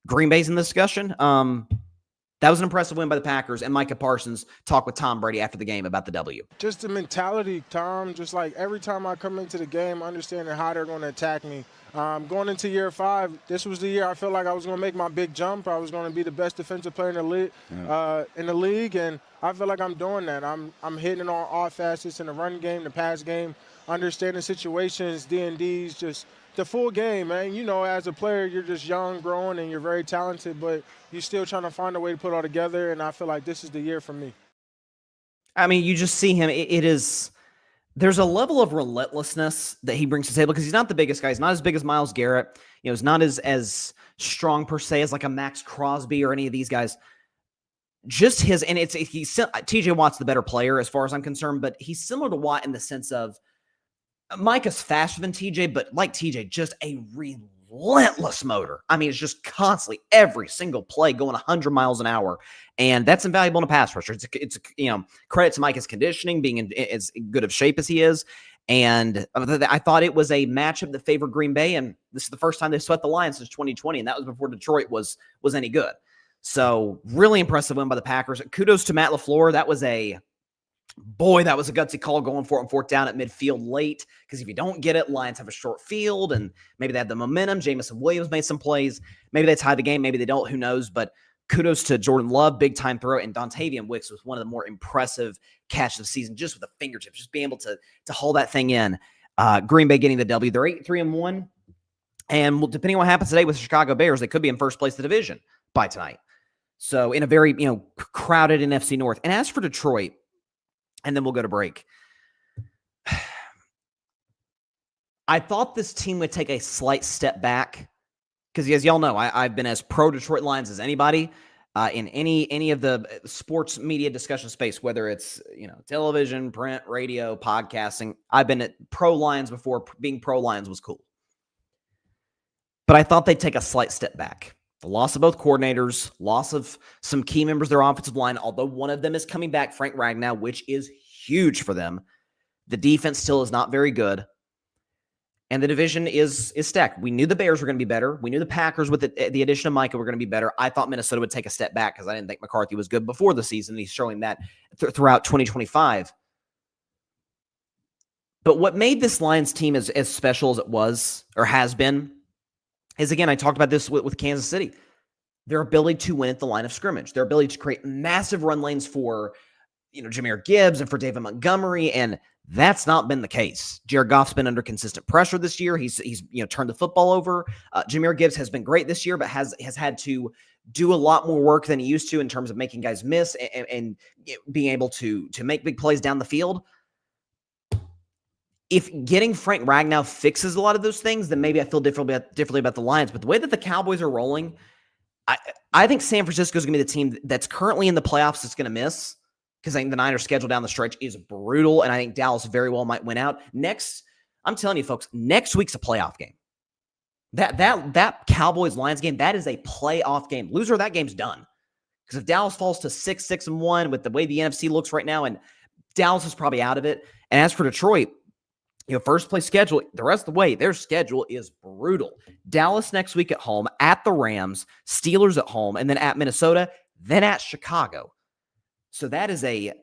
Green Bay's in the discussion. That was an impressive win by the Packers, and Micah Parsons talked with Tom Brady after the game about the W. Just the mentality, Tom, just like every time I come into the game, understanding how they're going to attack me. Going into year 5, this was the year I felt like I was going to make my big jump. I was going to be the best defensive player in the league, and I feel like I'm doing that. I'm hitting on all facets in the run game, the pass game, understanding situations, D&Ds, just the full game, man. As a player, you're just young, growing, and you're very talented, but you're still trying to find a way to put it all together, and I feel like this is the year for me. I mean, you just see him. There's a level of relentlessness that he brings to the table because he's not the biggest guy. He's not as big as Myles Garrett. He's not as strong per se as like a Max Crosby or any of these guys. Just he's TJ Watt's the better player as far as I'm concerned, but he's similar to Watt in the sense of Micah's faster than TJ, but like TJ, just a relentless motor. I mean, it's just constantly every single play going 100 miles an hour, and that's invaluable in a pass rusher. It's credit to Micah's conditioning, being in as good of shape as he is, and I thought it was a matchup that favored Green Bay, and this is the first time they swept the Lions since 2020, and that was before Detroit was any good. So really impressive win by the Packers. Kudos to Matt LaFleur. That was a gutsy call going for it on 4th down at midfield late, because if you don't get it, Lions have a short field, and maybe they had the momentum. Jamison Williams made some plays. Maybe they tied the game. Maybe they don't. Who knows? But kudos to Jordan Love, big-time throw, and Dontavian Wicks was one of the more impressive catches of the season, just with the fingertips, just being able to haul that thing in. Green Bay getting the W. They're 8-3-1, and depending on what happens today with the Chicago Bears, they could be in first place in the division by tonight. So in a very crowded NFC North. And as for Detroit, and then we'll go to break. I thought this team would take a slight step back because, as y'all know, I've been as pro Detroit Lions as anybody in any of the sports media discussion space, whether it's television, print, radio, podcasting. I've been at pro Lions before being pro Lions was cool. But I thought they'd take a slight step back. The loss of both coordinators, loss of some key members of their offensive line, although one of them is coming back, Frank Ragnow, which is huge for them. The defense still is not very good. And the division is stacked. We knew the Bears were going to be better. We knew the Packers with the addition of Micah were going to be better. I thought Minnesota would take a step back because I didn't think McCarthy was good before the season. He's showing that throughout 2025. But what made this Lions team as special as it was or has been is, again, I talked about this with Kansas City, their ability to win at the line of scrimmage, their ability to create massive run lanes for, Jahmyr Gibbs and for David Montgomery, and that's not been the case. Jared Goff's been under consistent pressure this year. He's turned the football over. Jahmyr Gibbs has been great this year, but has had to do a lot more work than he used to in terms of making guys miss and being able to make big plays down the field. If getting Frank Ragnow fixes a lot of those things, then maybe I feel differently about the Lions. But the way that the Cowboys are rolling, I think San Francisco is going to be the team that's currently in the playoffs that's going to miss, because I think the Niners' schedule down the stretch is brutal, and I think Dallas very well might win out. I'm telling you, folks, next week's a playoff game. That Cowboys-Lions game, that is a playoff game. Loser of that game's done. Because if Dallas falls to 6-1 with the way the NFC looks right now, and Dallas is probably out of it. And as for Detroit, first place schedule, the rest of the way, their schedule is brutal. Dallas next week at home, at the Rams, Steelers at home, and then at Minnesota, then at Chicago. So that's a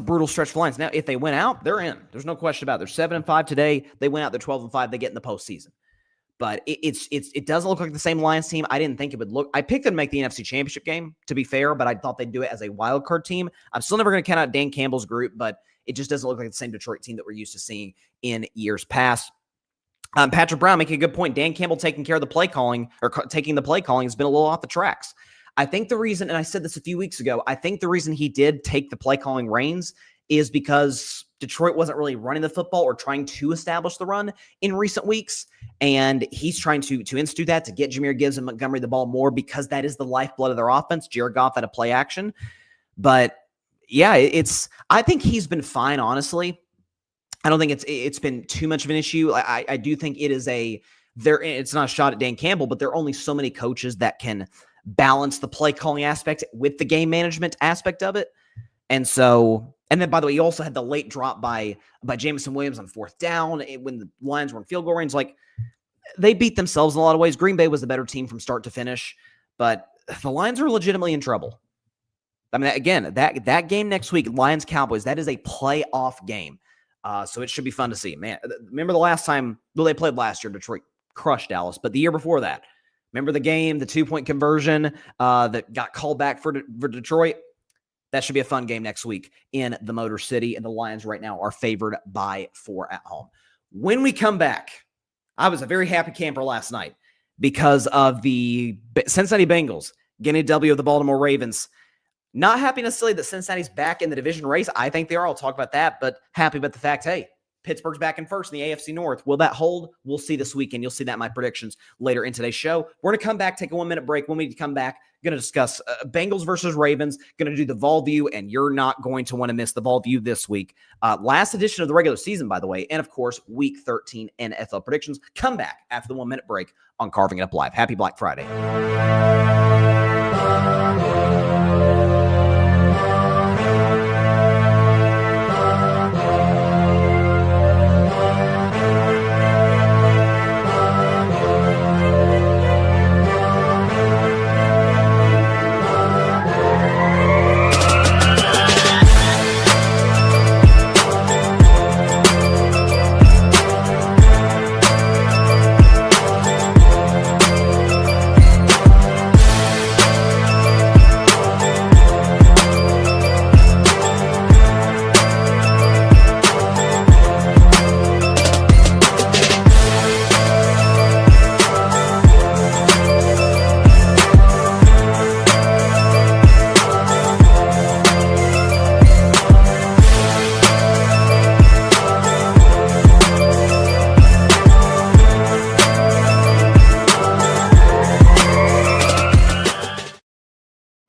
brutal stretch for Lions. Now, if they win out, they're in. There's no question about it. They're 7-5 today. They win out, they're 12-5. They get in the postseason. But it doesn't look like the same Lions team. I didn't think it would look. I picked them to make the NFC Championship game, to be fair, but I thought they'd do it as a wild card team. I'm still never going to count out Dan Campbell's group, but it just doesn't look like the same Detroit team that we're used to seeing in years past. Patrick Brown making a good point. Dan Campbell taking the play calling has been a little off the tracks. I think the reason, and I said this a few weeks ago, I think the reason he did take the play calling reins is because Detroit wasn't really running the football or trying to establish the run in recent weeks. And he's trying to institute that, to get Jahmyr Gibbs and Montgomery the ball more, because that is the lifeblood of their offense. Jared Goff had a play action. But yeah, I think he's been fine, honestly. I don't think it's been too much of an issue. I do think it's not a shot at Dan Campbell, but there are only so many coaches that can balance the play calling aspect with the game management aspect of it. And then, by the way, he also had the late drop by Jameson Williams on fourth down when the Lions were in field goal range. Like, they beat themselves in a lot of ways. Green Bay was the better team from start to finish, but the Lions are legitimately in trouble. I mean, again, that game next week, Lions Cowboys, that is a playoff game. So it should be fun to see. Man, remember the last time they played last year, Detroit crushed Dallas, but the year before that, remember the game, the 2-point conversion that got called back for Detroit? That should be a fun game next week in the Motor City, and the Lions right now are favored by 4 at home. When we come back, I was a very happy camper last night because of the Cincinnati Bengals getting a W of the Baltimore Ravens. Not happy necessarily that Cincinnati's back in the division race. I think they are. I'll talk about that, but happy about the fact, hey, Pittsburgh's back in first in the AFC North. Will that hold? We'll see this weekend. You'll see that in my predictions later in today's show. We're going to come back, take a 1-minute break. When we come back, going to discuss Bengals versus Ravens, going to do the Vol View, and you're not going to want to miss the Vol View this week. Last edition of the regular season, by the way, and of course, Week 13 NFL predictions. Come back after the 1-minute break on Carving It Up Live. Happy Black Friday.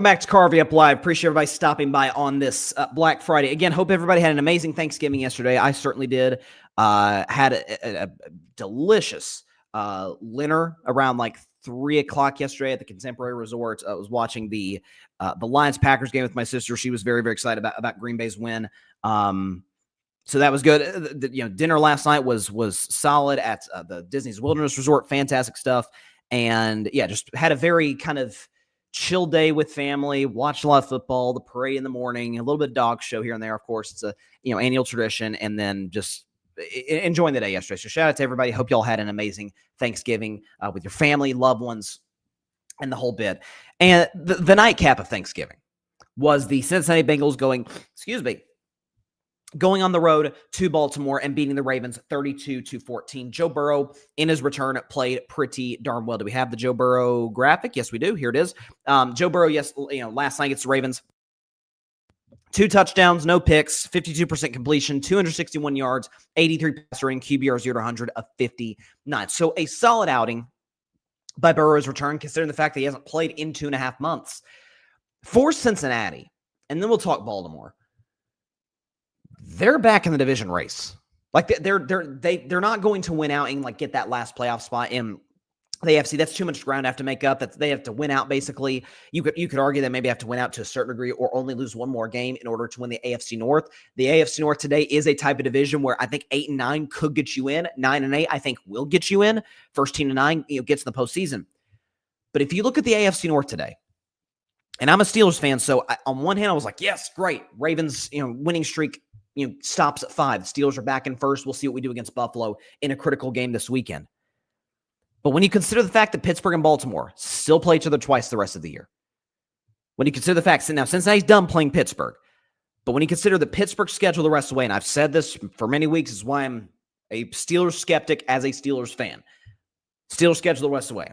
Back to Carving Up Live. Appreciate everybody stopping by on this Black Friday. Again, hope everybody had an amazing Thanksgiving yesterday. I certainly did. Had a delicious dinner around like 3 o'clock yesterday at the Contemporary Resort. I was watching the Lions-Packers game with my sister. She was very, very excited about Green Bay's win. So that was good. Dinner last night was solid at the Disney's Wilderness Resort. Fantastic stuff. And yeah, just had a very kind of chill day with family, watched a lot of football, the parade in the morning, a little bit of dog show here and there. Of course, it's a annual tradition, and then just enjoying the day yesterday. So shout out to everybody. Hope y'all had an amazing Thanksgiving with your family, loved ones, and the whole bit. And the nightcap of Thanksgiving was the Cincinnati Bengals going on the road to Baltimore and beating the Ravens 32-14. Joe Burrow, in his return, played pretty darn well. Do we have the Joe Burrow graphic? Yes, we do. Here it is. Joe Burrow, last night against the Ravens, 2 touchdowns, no picks, 52% completion, 261 yards, 83 passer rating, QBR 0-100 of 59. So a solid outing by Burrow's return, considering the fact that he hasn't played in 2.5 months. For Cincinnati, and then we'll talk Baltimore, they're back in the division race. Like they're not going to win out and like get that last playoff spot in the AFC. That's too much ground to have to make up. That they have to win out. Basically, you could argue they maybe have to win out to a certain degree, or only lose one more game in order to win the AFC North. The AFC North today is a type of division where I think 8 and 9 could get you in. 9 and 8 I think will get you in. First team to 9 gets in the postseason. But if you look at the AFC North today, and I'm a Steelers fan, so on one hand I was like, yes, great, Ravens, winning streak. Stops at 5. The Steelers are back in first. We'll see what we do against Buffalo in a critical game this weekend. But when you consider the fact that Pittsburgh and Baltimore still play each other twice the rest of the year, when you consider the fact that now Cincinnati's done playing Pittsburgh, but when you consider the Pittsburgh schedule the rest of the way, and I've said this for many weeks, is why I'm a Steelers skeptic as a Steelers fan. Steelers schedule the rest of the way.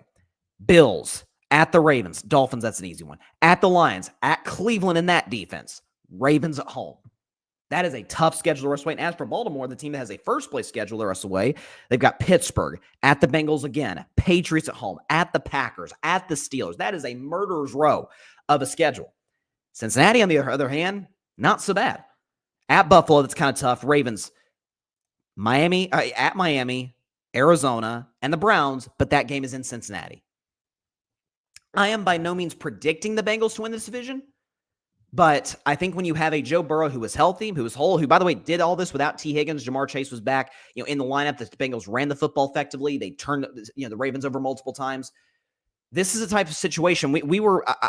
Bills At the Ravens, Dolphins, that's an easy one. At the Lions, at Cleveland in that defense, Ravens at home. That is a tough schedule the rest of the way. And as for Baltimore, the team that has a first-place schedule the rest of the way, they've got Pittsburgh, at the Bengals again, Patriots at home, at the Packers, at the Steelers. That is a murderer's row of a schedule. Cincinnati, on the other hand, not so bad. At Buffalo, that's kind of tough. Ravens, at Miami, Arizona, and the Browns, but that game is in Cincinnati. I am by no means predicting the Bengals to win this division, but I think when you have a Joe Burrow who was healthy, who was whole, who, by the way, did all this without T. Higgins, Jamar Chase was back, in the lineup, the Bengals ran the football effectively. They turned, the Ravens over multiple times. This is a type of situation.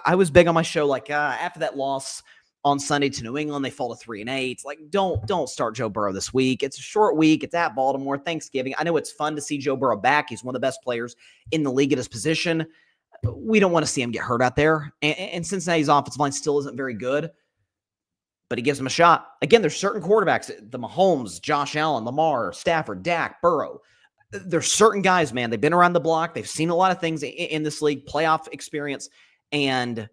I was big on my show, after that loss on Sunday to New England, they fall to 3-8. Like, don't start Joe Burrow this week. It's a short week. It's at Baltimore, Thanksgiving. I know it's fun to see Joe Burrow back. He's one of the best players in the league at his position. We don't want to see him get hurt out there. And Cincinnati's offensive line still isn't very good, but he gives him a shot. Again, there's certain quarterbacks, the Mahomes, Josh Allen, Lamar, Stafford, Dak, Burrow. There's certain guys, man, they've been around the block. They've seen a lot of things in this league, playoff experience. And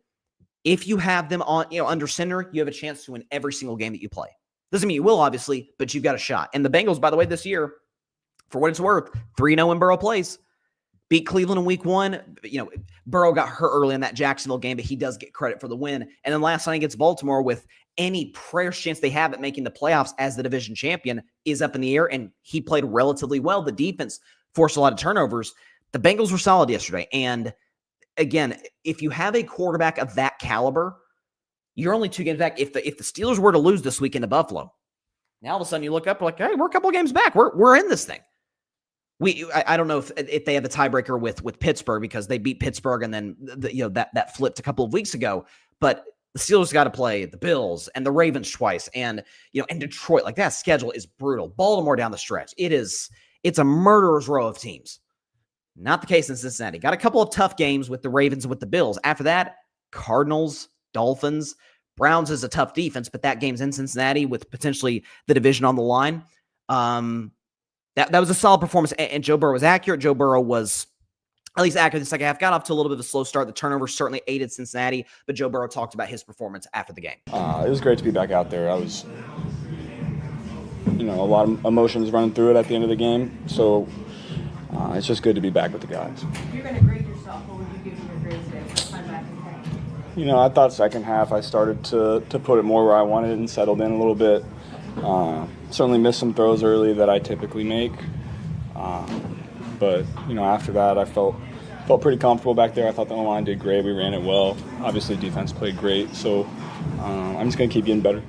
if you have them on, under center, you have a chance to win every single game that you play. Doesn't mean you will, obviously, but you've got a shot. And the Bengals, by the way, this year, for what it's worth, 3-0 in Burrow plays. Beat Cleveland in week 1. Burrow got hurt early in that Jacksonville game, but he does get credit for the win. And then last night against Baltimore, with any prayer chance they have at making the playoffs as the division champion is up in the air, and he played relatively well. The defense forced a lot of turnovers. The Bengals were solid yesterday. And again, if you have a quarterback of that caliber, you're only 2 games back. If the Steelers were to lose this weekend to Buffalo, now all of a sudden you look up like, hey, we're a couple of games back. We're in this thing. I don't know if they have the tiebreaker with Pittsburgh, because they beat Pittsburgh and then that flipped a couple of weeks ago. But the Steelers got to play the Bills and the Ravens twice, and and Detroit. Like, that schedule is brutal. Baltimore down the stretch, it's a murderer's row of teams. Not the case in Cincinnati. Got a couple of tough games with the Ravens and with the Bills. After that, Cardinals, Dolphins, Browns is a tough defense, but that game's in Cincinnati with potentially the division on the line. That was a solid performance, and Joe Burrow was accurate. Joe Burrow was at least accurate in the second half. Got off to a little bit of a slow start. The turnover certainly aided Cincinnati, but Joe Burrow talked about his performance after the game. It was great to be back out there. I was, a lot of emotions running through it at the end of the game, so it's just good to be back with the guys. If you're going to grade yourself, what would you give your grade today? Time back in game. I thought second half I started to put it more where I wanted it and settled in a little bit. Certainly missed some throws early that I typically make. But after that, I felt pretty comfortable back there. I thought the O-line did great. We ran it well. Obviously, defense played great. So I'm just going to keep getting better.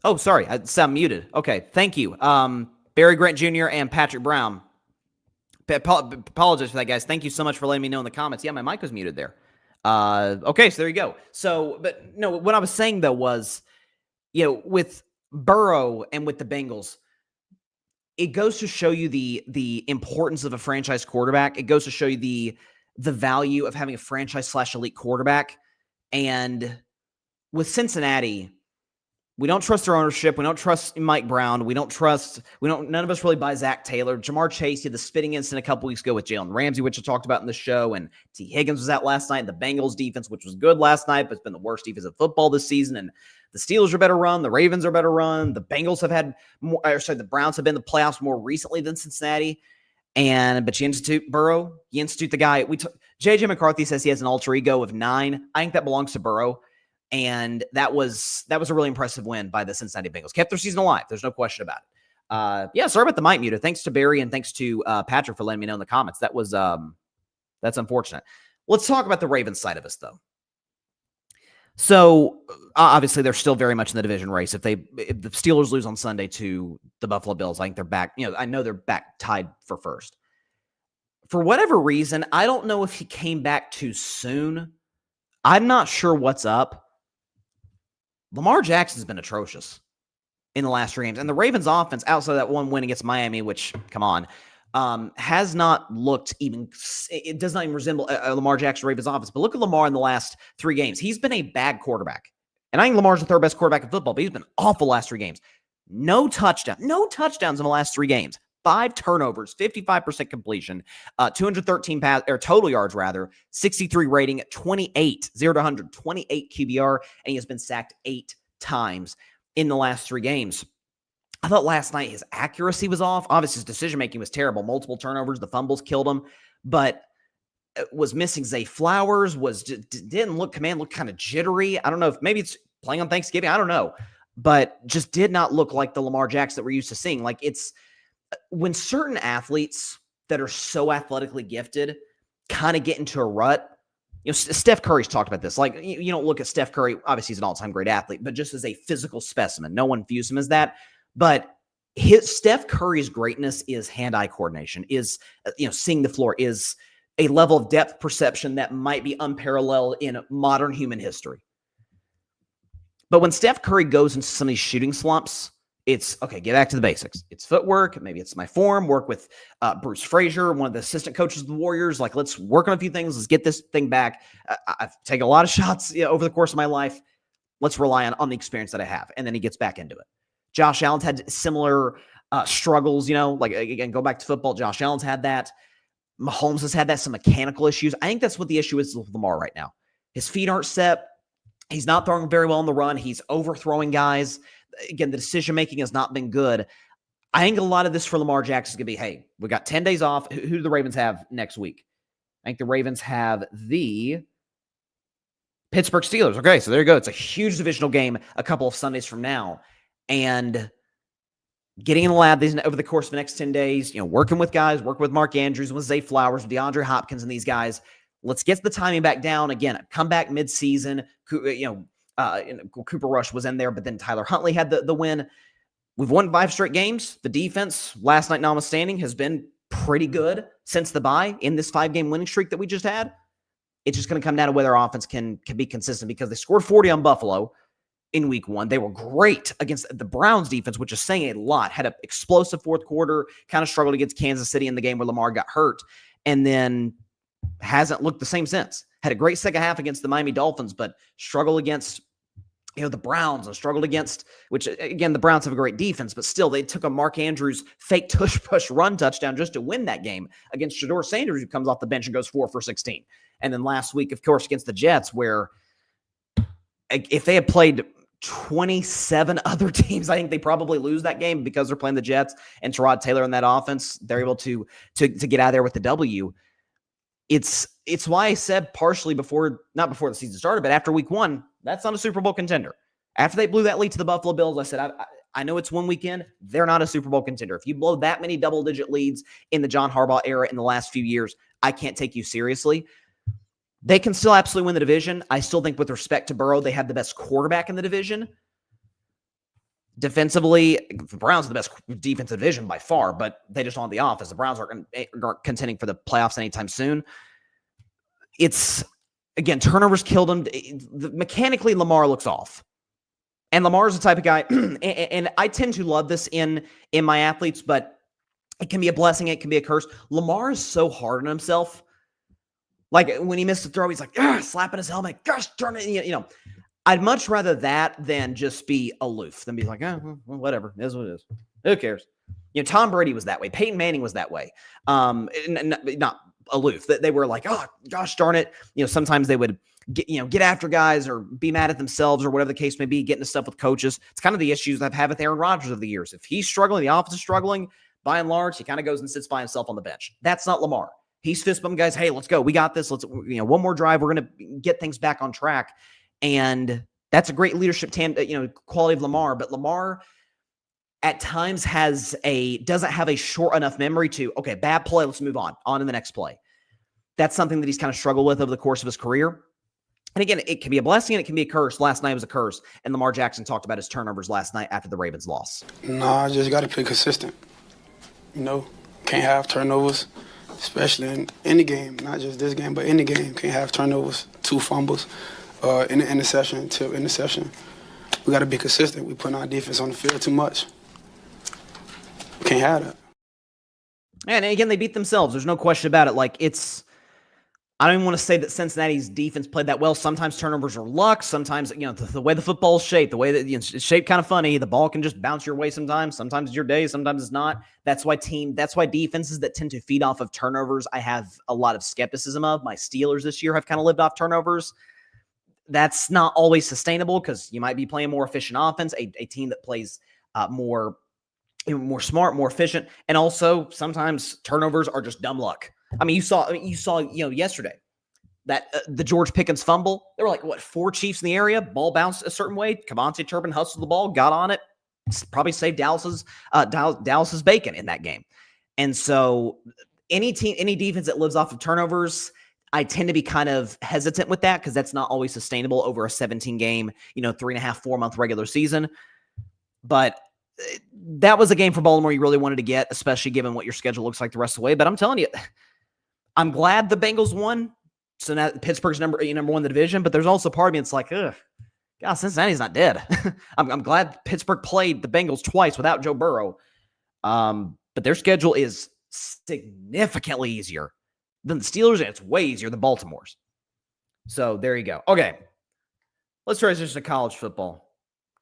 Oh, sorry. I sound muted. Okay. Thank you. Barry Grant Jr. and Patrick Brown. Apologize for that, guys. Thank you so much for letting me know in the comments. Yeah, my mic was muted there. Okay, so there you go. So, but no, what I was saying though was, with Burrow and with the Bengals, it goes to show you the importance of a franchise quarterback. It goes to show you the value of having a franchise / elite quarterback. And with Cincinnati, we don't trust their ownership. We don't trust Mike Brown. None of us really buy Zach Taylor. Jamar Chase had the spitting incident a couple weeks ago with Jalen Ramsey, which I talked about in the show. And T. Higgins was out last night. And the Bengals defense, which was good last night, but it's been the worst defense of football this season. And the Steelers are better run. The Ravens are better run. The Bengals have had more, the Browns have been in the playoffs more recently than Cincinnati. But you institute Burrow, you institute the guy. JJ McCarthy says he has an alter ego of 9. I think that belongs to Burrow. And that was a really impressive win by the Cincinnati Bengals. Kept their season alive. There's no question about it. Sorry about the mic muted. Thanks to Barry and thanks to Patrick for letting me know in the comments. That was that's unfortunate. Let's talk about the Ravens side of us, though. So obviously they're still very much in the division race. If the Steelers lose on Sunday to the Buffalo Bills, I think they're back. I know they're back tied for first. For whatever reason, I don't know if he came back too soon. I'm not sure what's up. Lamar Jackson's been atrocious in the last 3 games. And the Ravens offense, outside of that one win against Miami, which, come on, has not looked even – it does not even resemble a Lamar Jackson Ravens offense. But look at Lamar in the last 3 games. He's been a bad quarterback. And I think Lamar's the 3rd best quarterback in football, but he's been awful last 3 games. No touchdowns in the last 3 games. 5 turnovers, 55% completion, 213 total yards, 63 rating, 28, 0 to 100, 28 QBR, and he has been sacked 8 times in the last 3 games. I thought last night his accuracy was off. Obviously, his decision-making was terrible. Multiple turnovers, the fumbles killed him, but was missing Zay Flowers, didn't look kind of jittery. I don't know if maybe it's playing on Thanksgiving. I don't know, but just did not look like the Lamar Jackson that we're used to seeing. Like when certain athletes that are so athletically gifted kind of get into a rut, Steph Curry's talked about this. Like, you don't look at Steph Curry, obviously he's an all-time great athlete, but just as a physical specimen. No one views him as that. But Steph Curry's greatness is hand-eye coordination, is, seeing the floor, is a level of depth perception that might be unparalleled in modern human history. But when Steph Curry goes into some of these shooting slumps, it's, okay, get back to the basics. It's footwork. Maybe it's my form. Work with Bruce Frazier, one of the assistant coaches of the Warriors. Like, let's work on a few things. Let's get this thing back. I've taken a lot of shots over the course of my life. Let's rely on the experience that I have. And then he gets back into it. Josh Allen's had similar struggles, like, again, go back to football. Josh Allen's had that. Mahomes has had that, some mechanical issues. I think that's what the issue is with Lamar right now. His feet aren't set. He's not throwing very well on the run. He's overthrowing guys. Again, the decision-making has not been good. I think a lot of this for Lamar Jackson is going to be, hey, we got 10 days off. Who do the Ravens have next week? I think the Ravens have the Pittsburgh Steelers. Okay, so there you go. It's a huge divisional game a couple of Sundays from now. And getting in the lab over the course of the next 10 days, working with guys, working with Mark Andrews, with Zay Flowers, with DeAndre Hopkins and these guys. Let's get the timing back down. Again, come back mid-season, Cooper Rush was in there, but then Tyler Huntley had the win. We've won 5 straight games. The defense, last night notwithstanding, has been pretty good since the bye in this 5-game winning streak that we just had. It's just going to come down to whether our offense can be consistent, because they scored 40 on Buffalo in week 1. They were great against the Browns defense, which is saying a lot. Had an explosive fourth quarter, kind of struggled against Kansas City in the game where Lamar got hurt, and then hasn't looked the same since. Had a great second half against the Miami Dolphins, but struggled against the Browns, and struggled against, which, again, the Browns have a great defense, but still they took a Mark Andrews fake tush-push run touchdown just to win that game against Shedeur Sanders, who comes off the bench and goes 4 for 16. And then last week, of course, against the Jets, where if they had played 27 other teams, I think they probably lose that game, because they're playing the Jets and Tyrod Taylor in that offense. They're able to get out of there with the W. It's why I said partially not before the season started, but after week 1, that's not a Super Bowl contender. After they blew that lead to the Buffalo Bills, I said, I know it's one weekend. They're not a Super Bowl contender. If you blow that many double-digit leads in the John Harbaugh era in the last few years, I can't take you seriously. They can still absolutely win the division. I still think, with respect to Burrow, they have the best quarterback in the division. Defensively, the Browns are the best defensive division by far, but they just don't have the offense. The Browns aren't contending for the playoffs anytime soon. It's again, turnovers killed him. Mechanically, Lamar looks off. And Lamar's the type of guy, and I tend to love this in my athletes, but it can be a blessing, it can be a curse. Lamar is so hard on himself. Like when he missed the throw, he's like, slapping his helmet, gosh, darn it. You know, I'd much rather that than just be aloof, than be like, well, whatever, it is what it is. Who cares? You know, Tom Brady was that way. Peyton Manning was that way. Not aloof. They were like, oh, gosh darn it. You know, sometimes they would get after guys or be mad at themselves or whatever the case may be, getting into stuff with coaches. It's kind of the issues I've had with Aaron Rodgers over the years. If he's struggling, the offense is struggling, by and large, he kind of goes and sits by himself on the bench. That's not Lamar. He's fist bumping guys. Hey, let's go. We got this. Let's, one more drive. We're going to get things back on track. And that's a great leadership quality of Lamar. But Lamar at times doesn't have a short enough memory to, okay, bad play. Let's move on to the next play. That's something that he's kind of struggled with over the course of his career. And again, it can be a blessing and it can be a curse. Last night was a curse. And Lamar Jackson talked about his turnovers last night after the Ravens loss. No, I just got to play consistent. Can't have turnovers, especially in any game, not just this game, but any game. Can't have turnovers, 2 fumbles, in the interception, tip interception. We got to be consistent. We put our defense on the field too much. We can't have that. And again, they beat themselves. There's no question about it. I don't even want to say that Cincinnati's defense played that well. Sometimes turnovers are luck. Sometimes, the way the football's shaped, the way that it's shaped kind of funny. The ball can just bounce your way sometimes. Sometimes it's your day. Sometimes it's not. That's why defenses that tend to feed off of turnovers, I have a lot of skepticism of. My Steelers this year have kind of lived off turnovers. That's not always sustainable because you might be playing more efficient offense, a team that plays more smart, more efficient. And also sometimes turnovers are just dumb luck. I mean, you saw yesterday that the George Pickens fumble. There were 4 Chiefs in the area. Ball bounced a certain way. Kevontae Turpin hustled the ball, got on it, probably saved Dallas's bacon in that game. And so any defense that lives off of turnovers, I tend to be kind of hesitant with that because that's not always sustainable over a 17-game, 3.5-4 month regular season. But that was a game for Baltimore you really wanted to get, especially given what your schedule looks like the rest of the way. But I'm telling you, I'm glad the Bengals won. So now Pittsburgh's number 1 in the division, but there's also part of me that's like, ugh, God, Cincinnati's not dead. I'm glad Pittsburgh played the Bengals twice without Joe Burrow. But their schedule is significantly easier than the Steelers, and it's way easier than Baltimore's. So there you go. Okay, let's transition to college football.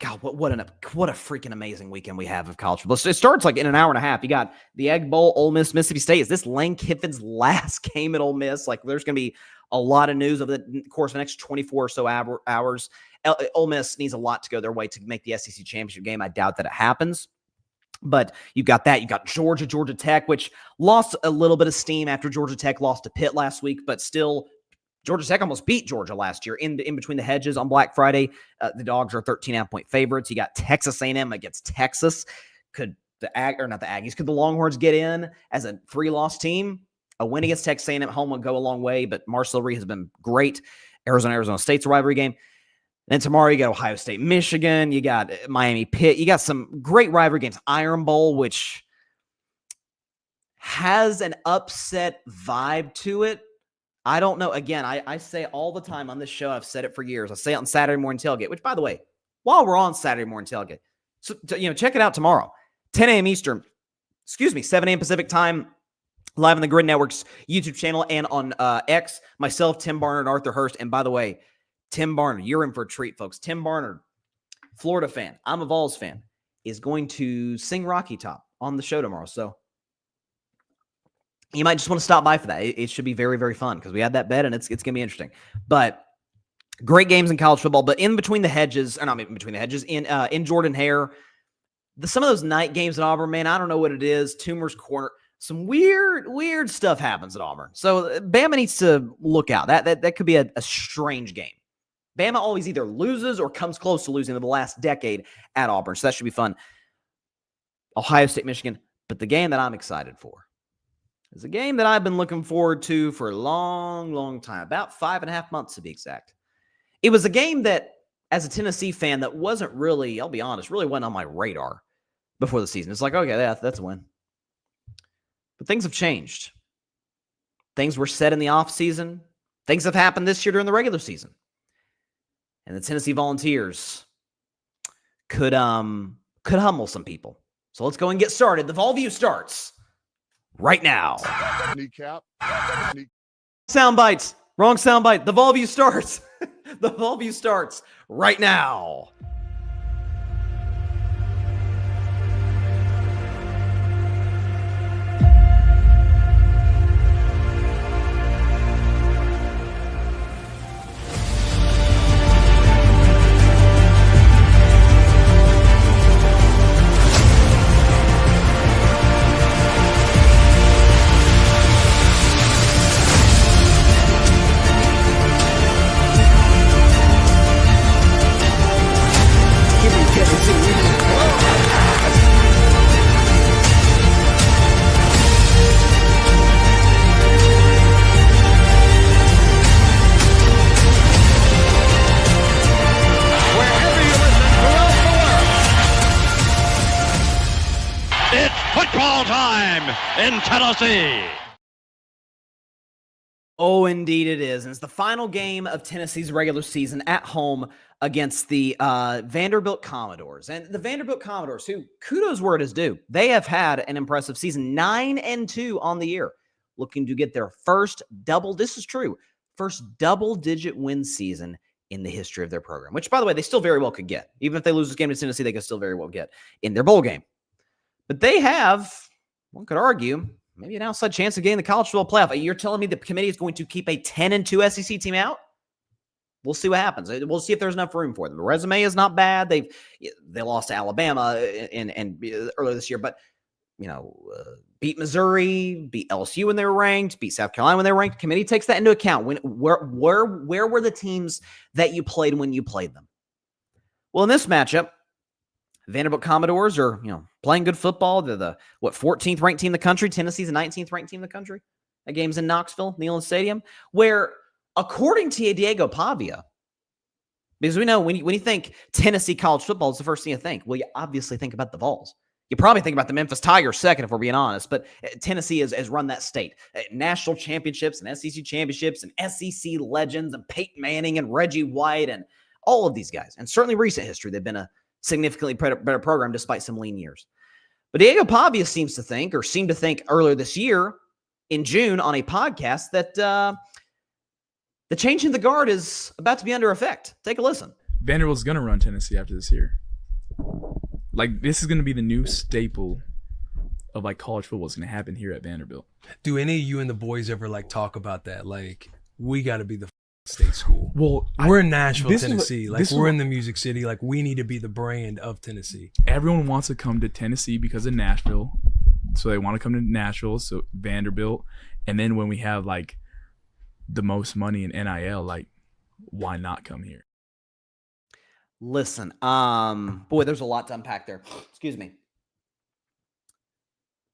God, what a freaking amazing weekend we have of college football. So it starts in an hour and a half. You got the Egg Bowl, Ole Miss, Mississippi State. Is this Lane Kiffin's last game at Ole Miss? There's going to be a lot of news over the course of the next 24 or so hours. Ole Miss needs a lot to go their way to make the SEC championship game. I doubt that it happens. But you got that. You got Georgia Tech, which lost a little bit of steam after Georgia Tech lost to Pitt last week, but still Georgia Tech almost beat Georgia last year in between the hedges on Black Friday. The Dogs are 13.5-point favorites. You got Texas A&M against Texas. Could the Longhorns get in as a 3-loss team? A win against Texas A&M at home would go a long way, but Marcel Reed has been great. Arizona State's a rivalry game. Then tomorrow you got Ohio State, Michigan. You got Miami Pitt. You got some great rivalry games. Iron Bowl, which has an upset vibe to it. I don't know. Again, I say all the time on this show, I've said it for years. I say it on Saturday Morning Tailgate, which, by the way, while we're on Saturday Morning Tailgate, so check it out tomorrow, 10 a.m. Eastern, 7 a.m. Pacific time, live on the Grid Network's YouTube channel and on X. Myself, Tim Barnard, Arthur Hurst. And by the way, Tim Barnard, you're in for a treat, folks. Tim Barnard, Florida fan, I'm a Vols fan, is going to sing Rocky Top on the show tomorrow. So you might just want to stop by for that. It should be very, very fun because we had that bet and it's going to be interesting. But great games in college football. But in between the hedges, or not in between the hedges, in Jordan-Hare, some of those night games at Auburn, man, I don't know what it is. Toomer's Corner. Some weird stuff happens at Auburn. So Bama needs to look out. That could be a strange game. Bama always either loses or comes close to losing in the last decade at Auburn. So that should be fun. Ohio State, Michigan. But the game that I'm excited for is a game that I've been looking forward to for a long time, about 5.5 months to be exact. It was a game that, as a Tennessee fan, that wasn't really, I'll be honest, really wasn't on my radar before the season. It's like, okay, that's a win. But things have changed. Things were said in the offseason. Things have happened this year during the regular season. And the Tennessee Volunteers could humble some people. So let's go and get started. The Vol View starts right now. Kneecap. Sound bites. Wrong sound bite. The Vol View starts. The Vol View starts right now. In Tennessee. Oh, indeed it is. And it's the final game of Tennessee's regular season at home against the Vanderbilt Commodores. And the Vanderbilt Commodores, who, kudos where it is due, they have had an impressive season, 9-2 on the year, looking to get their first double-digit win season in the history of their program, which, by the way, they still very well could get. Even if they lose this game to Tennessee, they could still very well get in their bowl game. But they have, one could argue, maybe an outside chance of getting the college football playoff. You're telling me the committee is going to keep a 10-2 SEC team out? We'll see what happens. We'll see if there's enough room for them. The resume is not bad. They lost to Alabama and earlier this year, but beat Missouri, beat LSU when they were ranked, beat South Carolina when they were ranked. Committee takes that into account. Where were the teams that you played when you played them? Well, in this matchup, Vanderbilt Commodores are, playing good football. They're the 14th ranked team in the country. Tennessee's the 19th ranked team in the country. That game's in Knoxville, Neyland Stadium, where, according to Diego Pavia, because we know when you think Tennessee college football, it's the first thing you think. Well, you obviously think about the Vols. You probably think about the Memphis Tigers second, if we're being honest. But Tennessee has run that state. National championships and SEC championships and SEC legends and Peyton Manning and Reggie White and all of these guys. And certainly recent history, they've been a significantly better program despite some lean years. But Diego Pavia seemed to think earlier this year in June on a podcast that the change in the guard is about to be under effect. Take a listen. Vanderbilt's going to run Tennessee after this year. This is going to be the new staple of college football is going to happen here at Vanderbilt. Do any of you and the boys ever talk about that? We got to be the state school. Well, we're in Nashville, Tennessee. We're in the Music City. We need to be the brand of Tennessee. Everyone wants to come to Tennessee because of Nashville. So they want to come to Nashville, so Vanderbilt. And then when we have the most money in NIL, why not come here? Listen, boy, there's a lot to unpack there. Excuse me.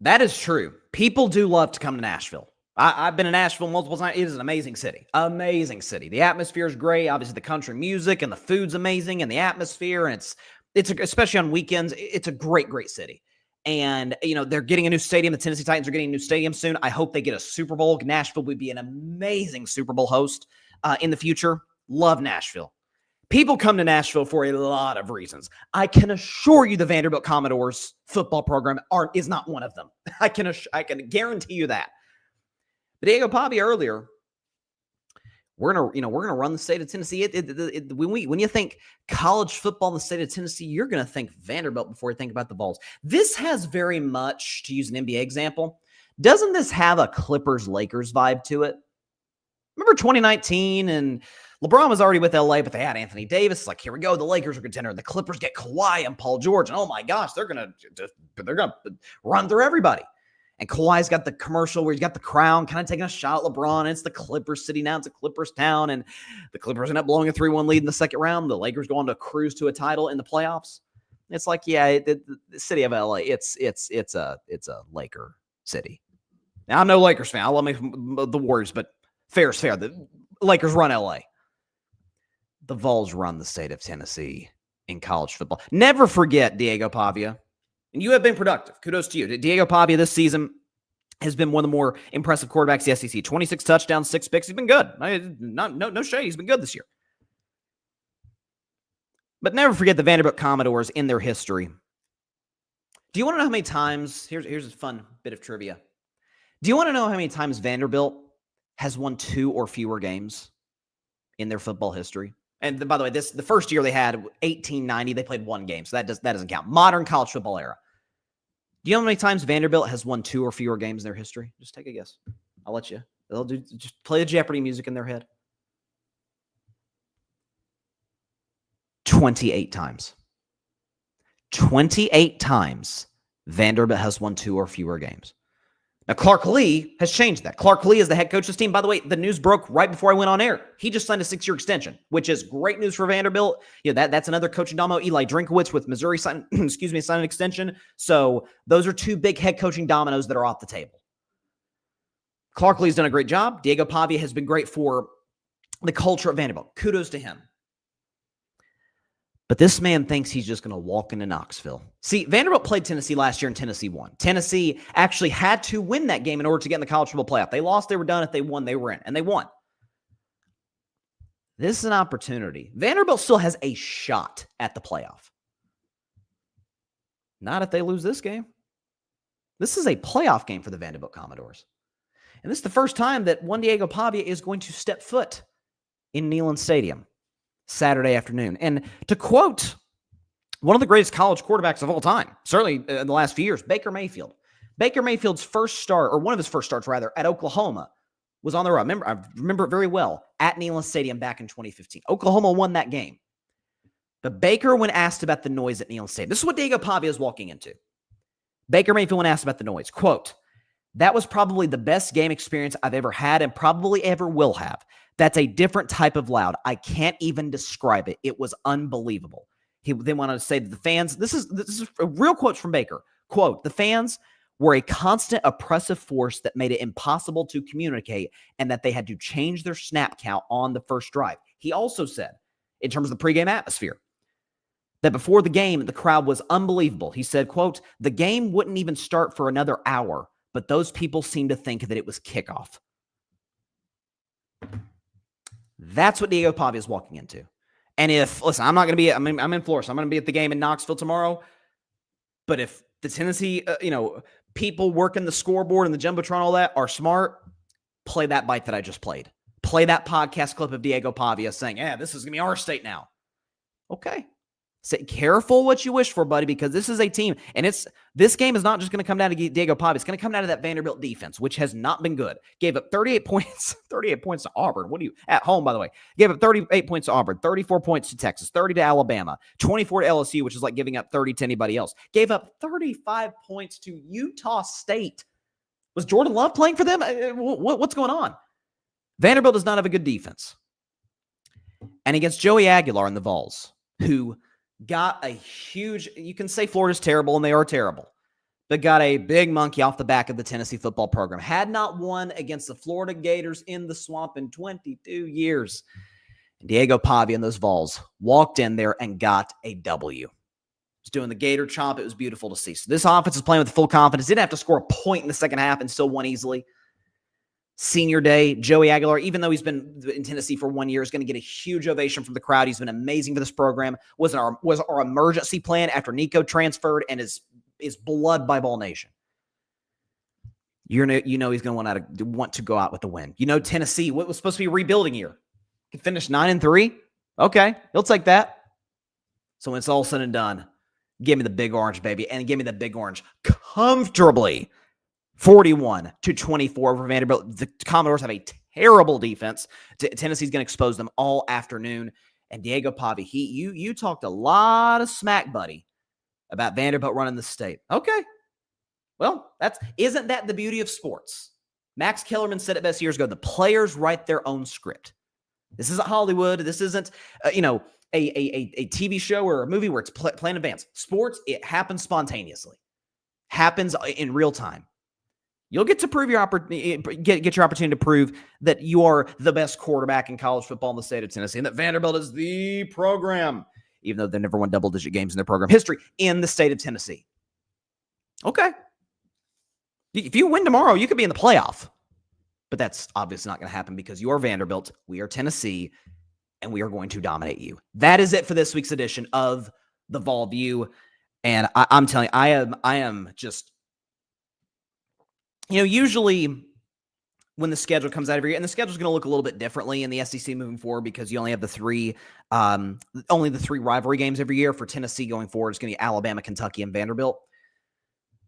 That is true. People do love to come to Nashville. I've been in Nashville multiple times. It is an amazing city. Amazing city. The atmosphere is great. Obviously, the country music and the food's amazing and the atmosphere. And it's especially on weekends, it's a great, great city. And, they're getting a new stadium. The Tennessee Titans are getting a new stadium soon. I hope they get a Super Bowl. Nashville would be an amazing Super Bowl host in the future. Love Nashville. People come to Nashville for a lot of reasons. I can assure you the Vanderbilt Commodores football program is not one of them. I can guarantee you that. But Diego Pavia earlier, we're gonna run the state of Tennessee. When you think college football in the state of Tennessee, you're gonna think Vanderbilt before you think about the Vols. This has very much, to use an NBA example, doesn't this have a Clippers-Lakers vibe to it? Remember 2019 and LeBron was already with LA, but they had Anthony Davis. It's here we go. The Lakers are contender. The Clippers get Kawhi and Paul George, and oh my gosh, they're gonna run through everybody. And Kawhi's got the commercial where he's got the crown, kind of taking a shot at LeBron. And it's the Clippers city now. It's a Clippers town. And the Clippers end up blowing a 3-1 lead in the second round. The Lakers go on to cruise to a title in the playoffs. It's the city of LA, it's a Laker city. Now, I'm no Lakers fan. I love the Warriors, but fair is fair. The Lakers run LA. The Vols run the state of Tennessee in college football. Never forget Diego Pavia. And you have been productive. Kudos to you. Diego Pavia this season, has been one of the more impressive quarterbacks in the SEC. 26 touchdowns, 6 picks. He's been good. No shade. He's been good this year. But never forget the Vanderbilt Commodores in their history. Do you want to know how many times? Here's a fun bit of trivia. Do you want to know how many times Vanderbilt has won 2 or fewer games in their football history? And by the way, the first year they had 1890, they played 1 game, so that doesn't count. Modern college football era. Do you know how many times Vanderbilt has won 2 or fewer games in their history? Just take a guess. I'll let you. Just play the Jeopardy music in their head. 28 times. 28 times Vanderbilt has won 2 or fewer games. Now, Clark Lee has changed that. Clark Lee is the head coach of this team. By the way, the news broke right before I went on air. He just signed a 6-year extension, which is great news for Vanderbilt. That's another coaching domino. Eli Drinkowitz with Missouri signed an extension. So those are 2 big head coaching dominoes that are off the table. Clark Lee's done a great job. Diego Pavia has been great for the culture of Vanderbilt. Kudos to him. But this man thinks he's just going to walk into Knoxville. See, Vanderbilt played Tennessee last year and Tennessee won. Tennessee actually had to win that game in order to get in the college football playoff. They lost, they were done. If they won, they were in. And they won. This is an opportunity. Vanderbilt still has a shot at the playoff. Not if they lose this game. This is a playoff game for the Vanderbilt Commodores. And this is the first time that one Diego Pavia is going to step foot in Neyland Stadium Saturday afternoon. And to quote one of the greatest college quarterbacks of all time, certainly in the last few years, Baker Mayfield. Baker Mayfield's first start, or one of his first starts rather, at Oklahoma was on the road. I remember it very well, at Neyland Stadium back in 2015. Oklahoma won that game. But Baker, when asked about the noise at Neyland Stadium, this is what Diego Pavia is walking into. Baker Mayfield, when asked about the noise, quote, "That was probably the best game experience I've ever had and probably ever will have. That's a different type of loud. I can't even describe it. It was unbelievable." He then went on to say that the fans, this is a real quote from Baker. Quote, "The fans were a constant oppressive force that made it impossible to communicate and that they had to change their snap count on the first drive." He also said, in terms of the pregame atmosphere, that before the game, the crowd was unbelievable. He said, quote, "The game wouldn't even start for another hour, but those people seemed to think that it was kickoff." That's what Diego Pavia is walking into. And listen, I'm not going to be, I'm in Florida, so I'm going to be at the game in Knoxville tomorrow. But if the Tennessee, people working the scoreboard and the Jumbotron, all that, are smart, play that bite that I just played. Play that podcast clip of Diego Pavia saying, "Yeah, this is going to be our state now." Okay. Say, careful what you wish for, buddy, because this is a team. And this game is not just going to come down to Diego Pavia. It's going to come down to that Vanderbilt defense, which has not been good. Gave up 38 points to Auburn. At home, by the way. Gave up 38 points to Auburn, 34 points to Texas, 30 to Alabama, 24 to LSU, which is like giving up 30 to anybody else. Gave up 35 points to Utah State. Was Jordan Love playing for them? What's going on? Vanderbilt does not have a good defense. And against Joey Aguilar and the Vols, who got a huge, you can say Florida's terrible, and they are terrible, but got a big monkey off the back of the Tennessee football program. Had not won against the Florida Gators in the swamp in 22 years. And Diego Pavia and those Vols walked in there and got a W. Was doing the Gator chomp. It was beautiful to see. So this offense is playing with full confidence. Didn't have to score a point in the second half and still won easily. Senior day, Joey Aguilar, even though he's been in Tennessee for 1 year, is going to get a huge ovation from the crowd. He's been amazing for this program. Was our emergency plan after Nico transferred and is beloved by Ball Nation. He's going to want to go out with the win. Tennessee, what was supposed to be a rebuilding year, can finish 9-3. Okay, he'll take that. So when it's all said and done, give me the Big Orange, baby, and give me the Big Orange comfortably. 41-24 over Vanderbilt. The Commodores have a terrible defense. Tennessee's going to expose them all afternoon. And Diego Pavia, you talked a lot of smack, buddy, about Vanderbilt running the state. Okay. Well, isn't that the beauty of sports? Max Kellerman said it best years ago. The players write their own script. This isn't Hollywood. This isn't, a TV show or a movie where it's planned in advance. Sports, it happens spontaneously. Happens in real time. You'll get to prove your get your opportunity to prove that you are the best quarterback in college football in the state of Tennessee and that Vanderbilt is the program, even though they never won double-digit games in their program history in the state of Tennessee. Okay. If you win tomorrow, you could be in the playoff. But that's obviously not going to happen because you are Vanderbilt, we are Tennessee, and we are going to dominate you. That is it for this week's edition of the Vol View. And I'm telling you, I am just, usually when the schedule comes out every year, and the schedule is going to look a little bit differently in the SEC moving forward because you only have the three rivalry games every year. For Tennessee going forward, it's going to be Alabama, Kentucky, and Vanderbilt.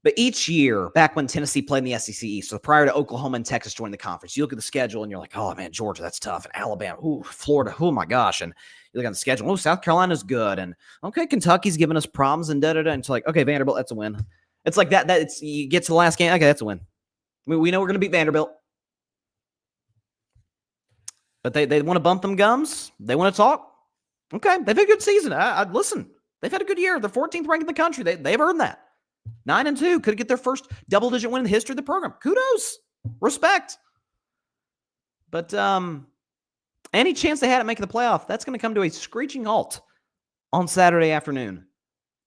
But each year, back when Tennessee played in the SEC East, so prior to Oklahoma and Texas joining the conference, you look at the schedule and you're like, oh man, Georgia, that's tough. And Alabama, Florida, oh my gosh. And you look on the schedule, South Carolina's good. And okay, Kentucky's giving us problems and da-da-da. And it's like, okay, Vanderbilt, that's a win. It's like that. You get to the last game, okay, that's a win. We know we're going to beat Vanderbilt. But they want to bump them gums. They want to talk. Okay, they've had a good season. Listen, they've had a good year. They're 14th ranked in the country. They've earned that. 9-2 could get their first double-digit win in the history of the program. Kudos, respect. But any chance they had at making the playoff, that's going to come to a screeching halt on Saturday afternoon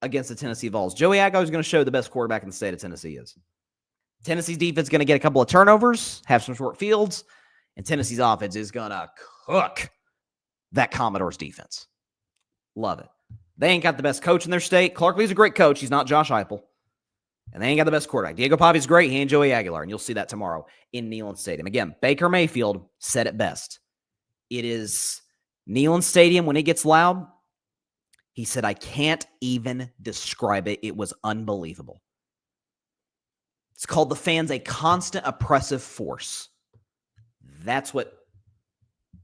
against the Tennessee Vols. Joey Ago is going to show the best quarterback in the state of Tennessee is. Tennessee's defense is going to get a couple of turnovers, have some short fields, and Tennessee's offense is going to cook that Commodores defense. Love it. They ain't got the best coach in their state. Clark Lee's a great coach. He's not Josh Heupel. And they ain't got the best quarterback. Diego Pavia's great. He ain't Joey Aguilar. And you'll see that tomorrow in Neyland Stadium. Again, Baker Mayfield said it best. It is Neyland Stadium when it gets loud. He said, I can't even describe it. It was unbelievable. It's called the fans a constant oppressive force. That's what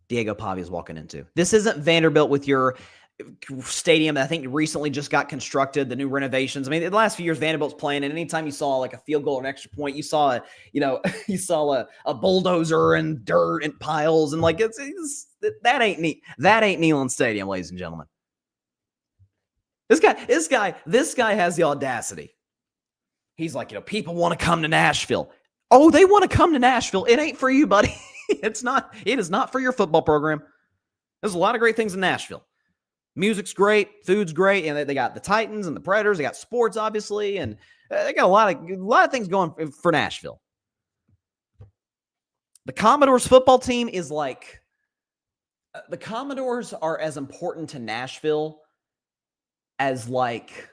Diego Pavia is walking into. This isn't Vanderbilt with your stadium that I think recently just got constructed, the new renovations. I mean, in the last few years, Vanderbilt's playing, and anytime you saw like a field goal or an extra point, you saw you saw a bulldozer and dirt and piles, and like that ain't Neyland Stadium, ladies and gentlemen. This guy has the audacity. He's like, people want to come to Nashville. Oh, they want to come to Nashville. It ain't for you, buddy. It is not for your football program. There's a lot of great things in Nashville. Music's great, food's great, and they got the Titans and the Predators. They got sports, obviously, and they got a lot of things going for Nashville. The Commodores football team is like the Commodores are as important to Nashville as like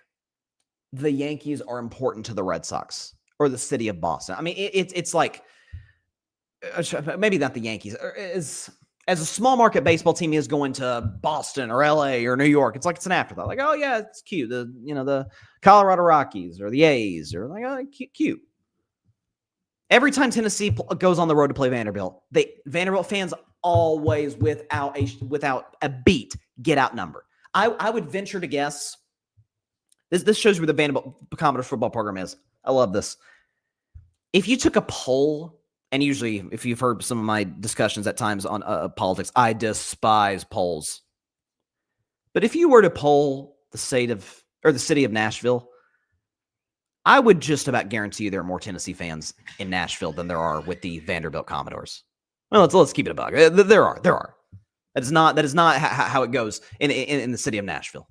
the Yankees are important to the Red Sox or the city of Boston. I mean, it's like maybe not the Yankees. As a small market baseball team is going to Boston or LA or New York, it's like it's an afterthought. Like, oh yeah, it's cute. The Colorado Rockies or the A's or like, oh, cute. Every time Tennessee goes on the road to play Vanderbilt, Vanderbilt fans always without a beat get outnumbered. I would venture to guess. This shows where the Vanderbilt Commodores football program is. I love this. If you took a poll. And usually, if you've heard some of my discussions at times on politics, I despise polls. But if you were to poll the city of Nashville, I would just about guarantee you there are more Tennessee fans in Nashville than there are with the Vanderbilt Commodores. Well, let's keep it a bug. There are. That is not how it goes in the city of Nashville.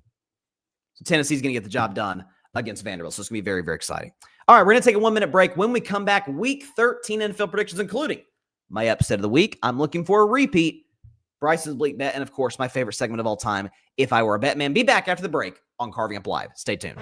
So Tennessee's going to get the job done against Vanderbilt. So it's going to be very, very exciting. All right, we're going to take a 1-minute break. When we come back, Week 13 NFL predictions, including my upset of the week. I'm looking for a repeat. Bryson's Bleak Bet, and of course, my favorite segment of all time, If I Were a Bettin Man. Be back after the break on Carving Up Live. Stay tuned.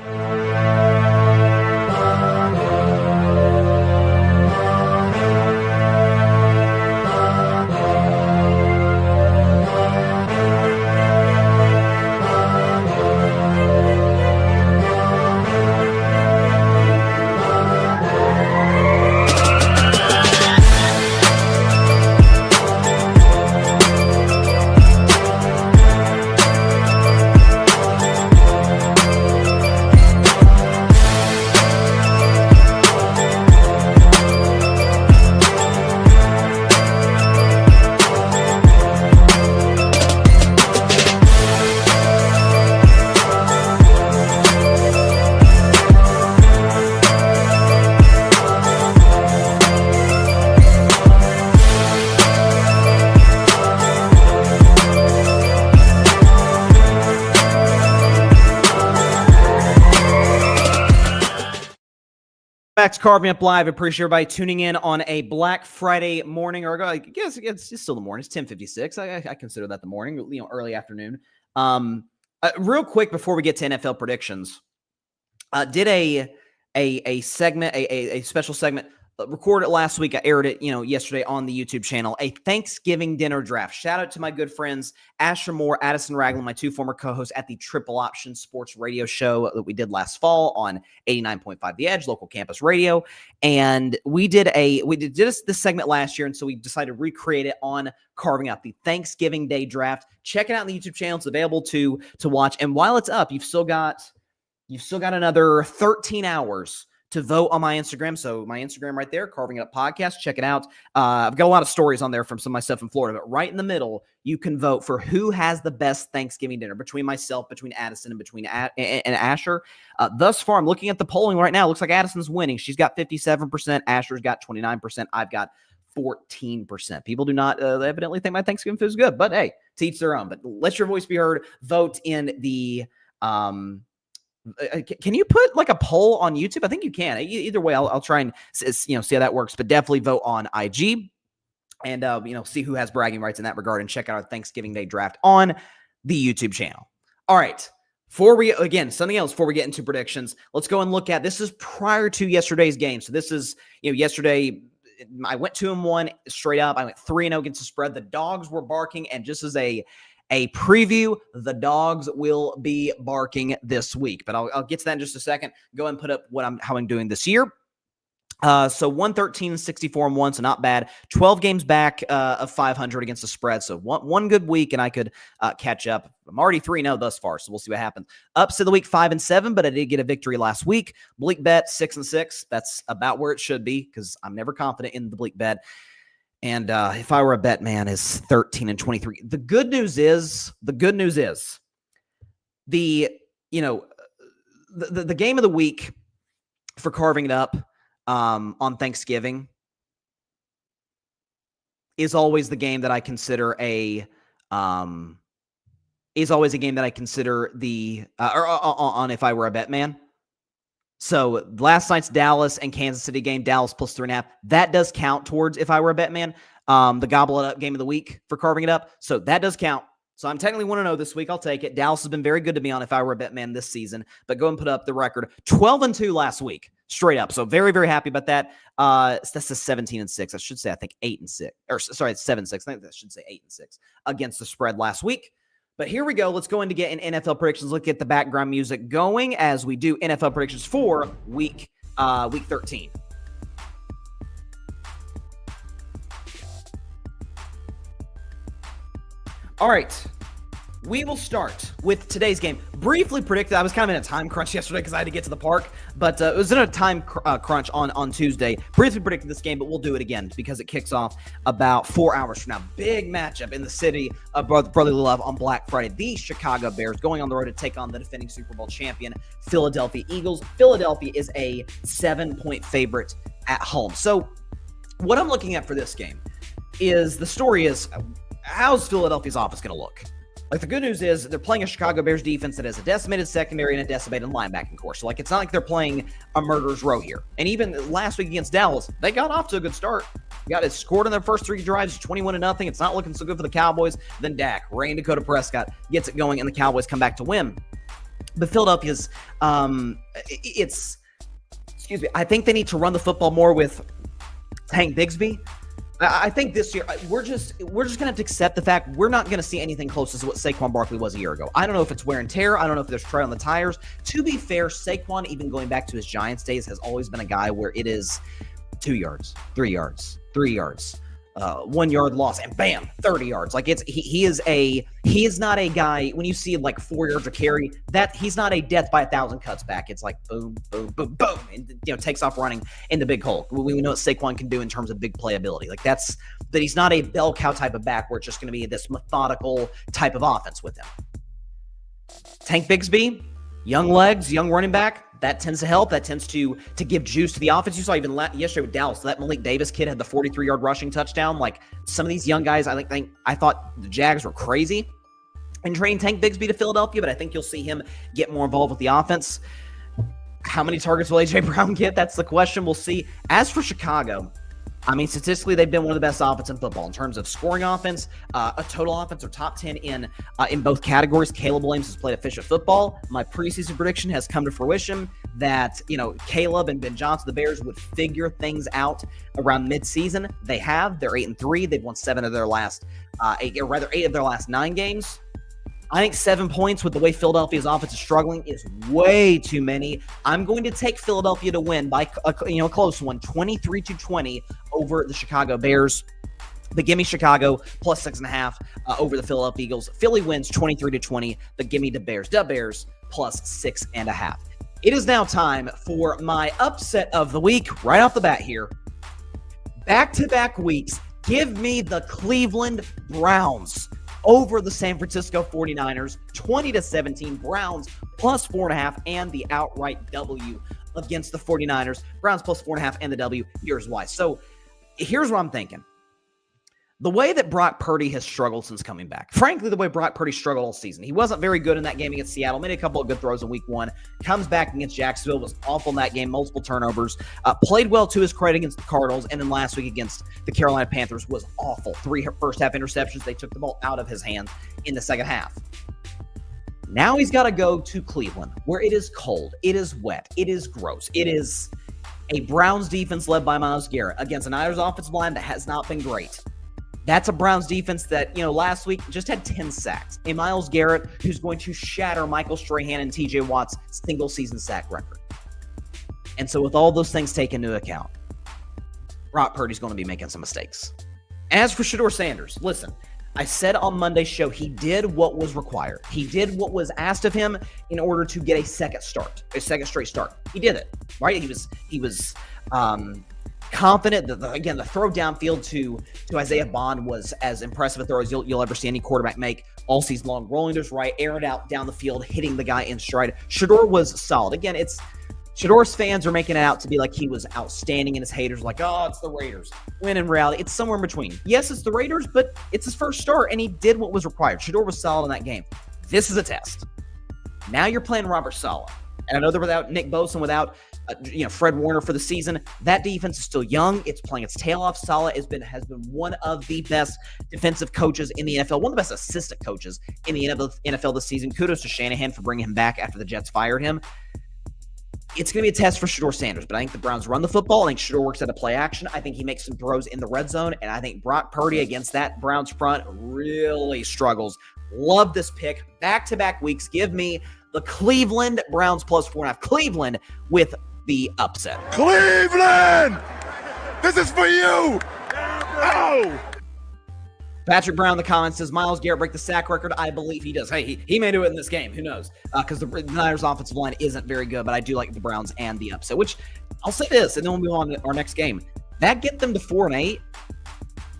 back to Carving Up Live. Appreciate everybody tuning in on a Black Friday morning, or I guess it's still the morning. It's 10:56. I consider that the morning, early afternoon. Real quick before we get to NFL predictions, did a segment, a special segment. Recorded it last week. I aired it, yesterday on the YouTube channel. A Thanksgiving dinner draft. Shout out to my good friends Asher Moore, Addison Ragland, my two former co-hosts at the Triple Option Sports Radio show that we did last fall on 89.5 The Edge, local campus radio. And we did this segment last year, and so we decided to recreate it on Carving Out the Thanksgiving Day draft. Check it out on the YouTube channel. It's available to watch. And while it's up, you've still got another 13 hours to vote on my Instagram. So my Instagram right there, Carving It Up Podcast. Check it out. I've got a lot of stories on there from some of my stuff in Florida, but right in the middle, you can vote for who has the best Thanksgiving dinner between myself, between Addison, and between and Asher. Thus far, I'm looking at the polling right now. It looks like Addison's winning. She's got 57%. Asher's got 29%. I've got 14%. People do not evidently think my Thanksgiving food is good, but hey, to each their own. But let your voice be heard. Vote in the can you put like a poll on YouTube? I think you can. Either way, I'll try and see how that works. But definitely vote on IG, and see who has bragging rights in that regard, and check out our Thanksgiving Day draft on the YouTube channel. All right. Something else before we get into predictions. Let's go and look at this. Is prior to yesterday's game. So this is yesterday. I went 2-1 straight up. I went 3-0 against the spread. The dogs were barking, and just as a preview, the dogs will be barking this week, but I'll get to that in just a second. Go and put up how I'm doing this year. So 113, 64-1, so not bad. 12 games back of 500 against the spread. So one good week, and I could catch up. I'm already 3-0 thus far, so we'll see what happens. Ups to the week 5-7, but I did get a victory last week. Bleak bet 6-6. That's about where it should be because I'm never confident in the Bleak bet. And if I were a bet man, is 13-23. The good news is the game of the week for Carving It Up on Thanksgiving is always the game that I consider on if I were a bet man. So last night's Dallas and Kansas City game, Dallas plus 3.5. That does count towards if I were a bet man. The Gobble It Up game of the week for Carving It Up. So that does count. So I'm technically 1-0 this week. I'll take it. Dallas has been very good to me on if I were a bet man this season. But go and put up the record. 12-2 last week, straight up. So very, very happy about that. That's a 17-6. I should say, I think 8-6. Or sorry, it's 7-6. I think that should say 8-6 against the spread last week. But here we go. Let's go in to get in NFL predictions. Look at the background music going as we do NFL predictions for week 13. All right. We will start with today's game. Briefly predicted, I was kind of in a time crunch yesterday because I had to get to the park, but it was in a time crunch on Tuesday. Briefly predicted this game, but we'll do it again because it kicks off about 4 hours from now. Big matchup in the city of brotherly love on Black Friday. The Chicago Bears going on the road to take on the defending Super Bowl champion, Philadelphia Eagles. Philadelphia is a 7-point favorite at home. So what I'm looking at for this game is the story is, how's Philadelphia's offense going to look? Like, the good news is they're playing a Chicago Bears defense that has a decimated secondary and a decimated linebacking core. So, it's not like they're playing a murderer's row here. And even last week against Dallas, they got off to a good start. Scored in their first 3 drives, 21-0. It's not looking so good for the Cowboys. Then Dak, Ray and Dakota Prescott gets it going, and the Cowboys come back to win. But Philadelphia's, I think they need to run the football more with Hank Bigsby. I think this year we're just going to have to accept the fact we're not going to see anything close to what Saquon Barkley was a year ago. I don't know if it's wear and tear. I don't know if there's tread on the tires. To be fair, Saquon, even going back to his Giants days, has always been a guy where it is 2 yards, 3 yards, 3 yards, 1 yard loss, and bam, 30 yards. He is not a guy when you see 4 yards of carry, that he's not a death by 1,000 cuts back. It's like boom, boom, boom, boom, and takes off running in the big hole. We know what Saquon can do in terms of big playability. That he's not a bell cow type of back where it's just going to be this methodical type of offense with him. Tank Bigsby, young legs, young running back. That tends to help. That tends to give juice to the offense. You saw even yesterday with Dallas, that Malik Davis kid had the 43-yard rushing touchdown. Some of these young guys, I thought the Jags were crazy in trading Tank Bigsby to Philadelphia, but I think you'll see him get more involved with the offense. How many targets will A.J. Brown get? That's the question. We'll see. As for Chicago, I mean, statistically, they've been one of the best offense in football in terms of scoring offense, a total offense, or top 10 in both categories. Caleb Williams has played efficient football. My preseason prediction has come to fruition that, Caleb and Ben Johnson, the Bears, would figure things out around midseason. They have. They're 8-3. They've won 8 of their last 9 games. I think 7 points with the way Philadelphia's offense is struggling is way too many. I'm going to take Philadelphia to win by a close one, 23-20 over the Chicago Bears. But give me Chicago plus 6.5 over the Philadelphia Eagles. Philly wins 23-20, but give me the Bears. The Bears plus 6.5. It is now time for my upset of the week. Right off the bat here, back-to-back weeks. Give me the Cleveland Browns over the San Francisco 49ers, 20-17, Browns plus 4.5, and the outright W against the 49ers. Browns plus 4.5 and the W. Here's why. So here's what I'm thinking. The way that Brock Purdy has struggled since coming back, frankly, the way Brock Purdy struggled all season. He wasn't very good in that game against Seattle, made a couple of good throws in week 1, comes back against Jacksonville, was awful in that game, multiple turnovers, played well to his credit against the Cardinals, and then last week against the Carolina Panthers was awful. 3 first-half interceptions. They took the ball out of his hands in the second half. Now he's got to go to Cleveland, where it is cold, it is wet, it is gross, it is a Browns defense led by Myles Garrett against a Niners offensive line that has not been great. That's a Browns defense that, last week just had 10 sacks. A Myles Garrett who's going to shatter Michael Strahan and TJ Watt's single-season sack record. And so with all those things taken into account, Brock Purdy's going to be making some mistakes. As for Shedeur Sanders, listen, I said on Monday's show he did what was required. He did what was asked of him in order to get a second straight start. He did it, right? He was confident that the throw downfield to Isaiah Bond was as impressive a throw as you'll ever see any quarterback make all season long. Rolling to his right, airing it out down the field, hitting the guy in stride. Shedeur was solid. Again, Shedeur's fans are making it out to be like he was outstanding, and his haters are like, oh, it's the Raiders. When in reality, it's somewhere in between. Yes, it's the Raiders, but it's his first start, and he did what was required. Shedeur was solid in that game. This is a test. Now you're playing Robert Saleh. And I know they're without Nick Bosa, without Fred Warner for the season. That defense is still young. It's playing its tail off. Saleh has been one of the best defensive coaches in the NFL, one of the best assistant coaches in the NFL this season. Kudos to Shanahan for bringing him back after the Jets fired him. It's going to be a test for Shedeur Sanders, but I think the Browns run the football. I think Shedeur works out of play action. I think he makes some throws in the red zone, and I think Brock Purdy against that Browns front really struggles. Love this pick. Back-to-back weeks. Give me the Cleveland Browns plus 4.5. Cleveland with the upset. Cleveland! This is for you! Oh! Patrick Brown in the comments says, Myles Garrett break the sack record. I believe he does. Hey, he may do it in this game. Who knows? Because the Niners offensive line isn't very good, but I do like the Browns and the upset, which I'll say this, and then we'll move on to our next game. That get them to 4-8.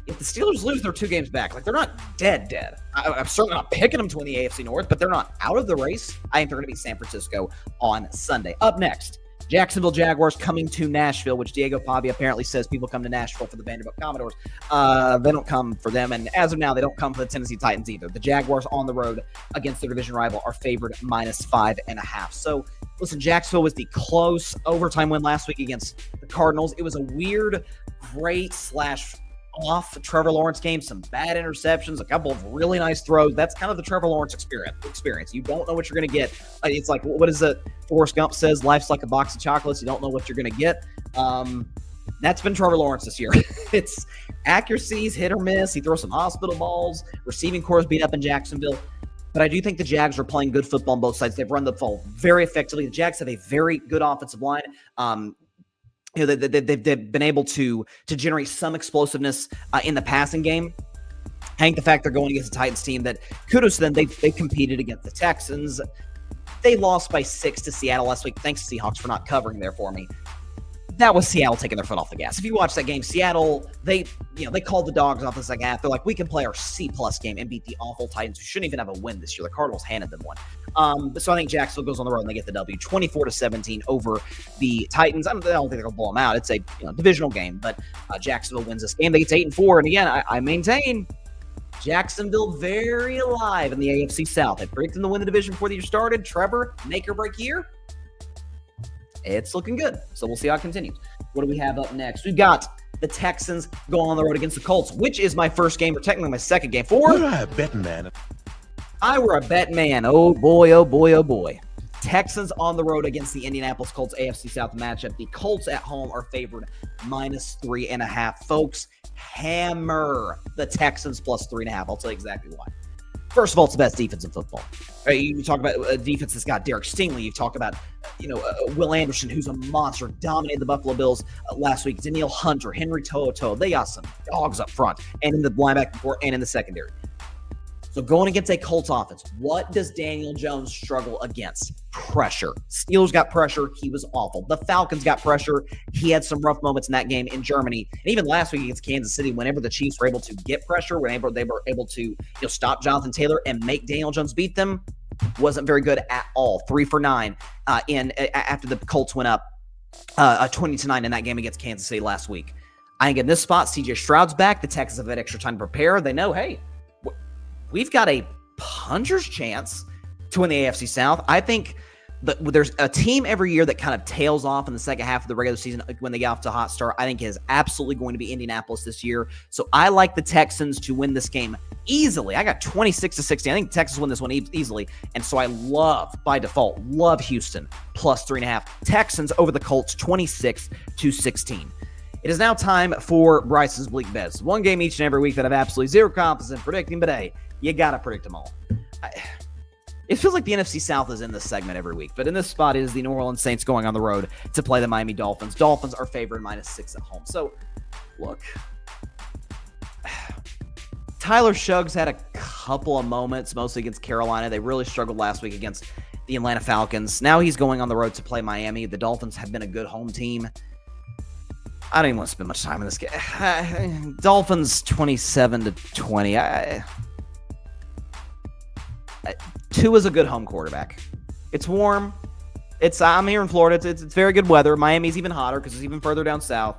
If the Steelers lose, they're 2 games back. Like, they're not dead. I'm certainly not picking them to win the AFC North, but they're not out of the race. I think they're going to beat San Francisco on Sunday. Up next, Jacksonville Jaguars coming to Nashville, which Diego Pavia apparently says people come to Nashville for the Vanderbilt Commodores. They don't come for them, and as of now, they don't come for the Tennessee Titans either. The Jaguars on the road against their division rival are favored -5.5. So, listen, Jacksonville was the close overtime win last week against the Cardinals. It was a weird, great / off Trevor Lawrence game, some bad interceptions, a couple of really nice throws. That's kind of the Trevor Lawrence experience. You don't know what you're going to get. It's like, what is it? Forrest Gump says, life's like a box of chocolates. You don't know what you're going to get. That's been Trevor Lawrence this year. It's accuracies, hit or miss. He throws some hospital balls. Receiving cores beat up in Jacksonville. But I do think the Jags are playing good football on both sides. They've run the ball very effectively. The Jags have a very good offensive line. They've been able to generate some explosiveness in the passing game. I think the fact they're going against a Titans team that, kudos to them, they competed against the Texans. They lost by 6 to Seattle last week. Thanks to Seahawks for not covering there for me. That was Seattle taking their foot off the gas. If you watch that game, Seattle, they called the dogs off the second half. They're like, we can play our C-plus game and beat the awful Titans, who shouldn't even have a win this year. The Cardinals handed them one. So I think Jacksonville goes on the road and they get the W, 24-17 over the Titans. I don't think they're going to blow them out. It's a divisional game, but Jacksonville wins this game. They get to 8-4, and again, I maintain Jacksonville very alive in the AFC South. I predicted them to win the division before the year started. Trevor, make or break year. It's looking good. So we'll see how it continues. What do we have up next? We've got the Texans going on the road against the Colts, which is my first game, or technically my second game for. Bettin Man. I were a bet man. Oh boy, oh boy, oh boy. Texans on the road against the Indianapolis Colts AFC South matchup. The Colts at home are favored -3.5. Folks, hammer the Texans +3.5. I'll tell you exactly why. First of all, it's the best defense in football. You talk about a defense that's got Derek Stingley. You talk about, Will Anderson, who's a monster, dominated the Buffalo Bills last week. Danielle Hunter, Henry To'oTo'o. They got some dogs up front and in the linebacker core and in the secondary. So going against a Colts offense, what does Daniel Jones struggle against? Pressure. Steelers got pressure. He was awful. The Falcons got pressure. He had some rough moments in that game in Germany. And even last week against Kansas City, whenever the Chiefs were able to get pressure, whenever they were able to stop Jonathan Taylor and make Daniel Jones beat them, wasn't very good at all. 3 for 9 after the Colts went up 20-9 in that game against Kansas City last week. I think in this spot, CJ Stroud's back. The Texans have had extra time to prepare. They know, hey, we've got a puncher's chance to win the AFC South. I think that there's a team every year that kind of tails off in the second half of the regular season when they get off to a hot start. I think it is absolutely going to be Indianapolis this year. So I like the Texans to win this game easily. I got 26-16. I think the Texans win this one easily. And so I by default, love Houston +3.5. Texans over the Colts 26-16. It is now time for Bryson's Bleak Bets. One game each and every week that I have absolutely zero confidence in predicting, but hey, you got to predict them all. It feels like the NFC South is in this segment every week, but in this spot is the New Orleans Saints going on the road to play the Miami Dolphins. Dolphins are favored -6 at home. So, look, Tyler Suggs had a couple of moments, mostly against Carolina. They really struggled last week against the Atlanta Falcons. Now he's going on the road to play Miami. The Dolphins have been a good home team. I don't even want to spend much time in this game. Dolphins 27-20. Tua's a good home quarterback. It's warm. I'm here in Florida. It's very good weather. Miami's even hotter because it's even further down south.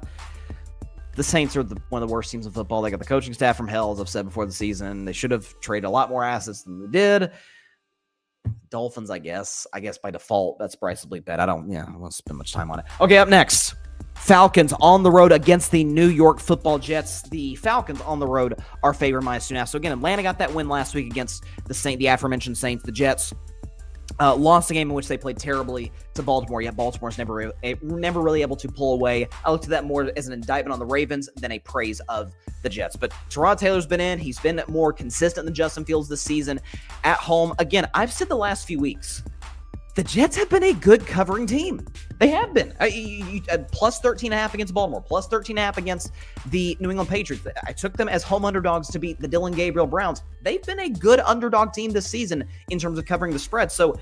The Saints are one of the worst teams in football. They got the coaching staff from hell, as I've said before the season. They should have traded a lot more assets than they did. Dolphins, I guess by default, that's Bryson Bleak bet. I don't want to spend much time on it. Okay, up next. Falcons on the road against the New York Football Jets. The Falcons on the road are favored -2.5. So again, Atlanta got that win last week against the aforementioned Saints. The Jets lost a game in which they played terribly to Baltimore. Yet Baltimore's never really able to pull away. I looked at that more as an indictment on the Ravens than a praise of the Jets. But Tyrod Taylor's been in. He's been more consistent than Justin Fields this season at home. Again, I've said the last few weeks, the Jets have been a good covering team. They have been. +13.5 against Baltimore, +13.5 against the New England Patriots. I took them as home underdogs to beat the Dylan Gabriel Browns. They've been a good underdog team this season in terms of covering the spread. So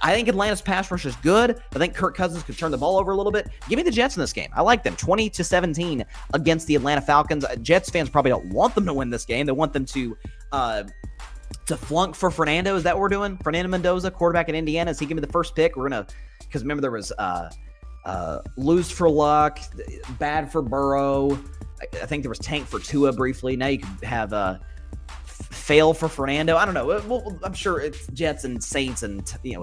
I think Atlanta's pass rush is good. I think Kirk Cousins could turn the ball over a little bit. Give me the Jets in this game. I like them. 20-17 against the Atlanta Falcons. Jets fans probably don't want them to win this game. They want them to flunk for Fernando. Is that what we're doing? Fernando Mendoza, quarterback at Indiana. Is he going to be the first pick? We're going to, because remember there was lose for Luck, bad for Burrow. I think there was tank for Tua briefly. Now you can have fail for Fernando. I don't know. Well, I'm sure it's Jets and Saints and,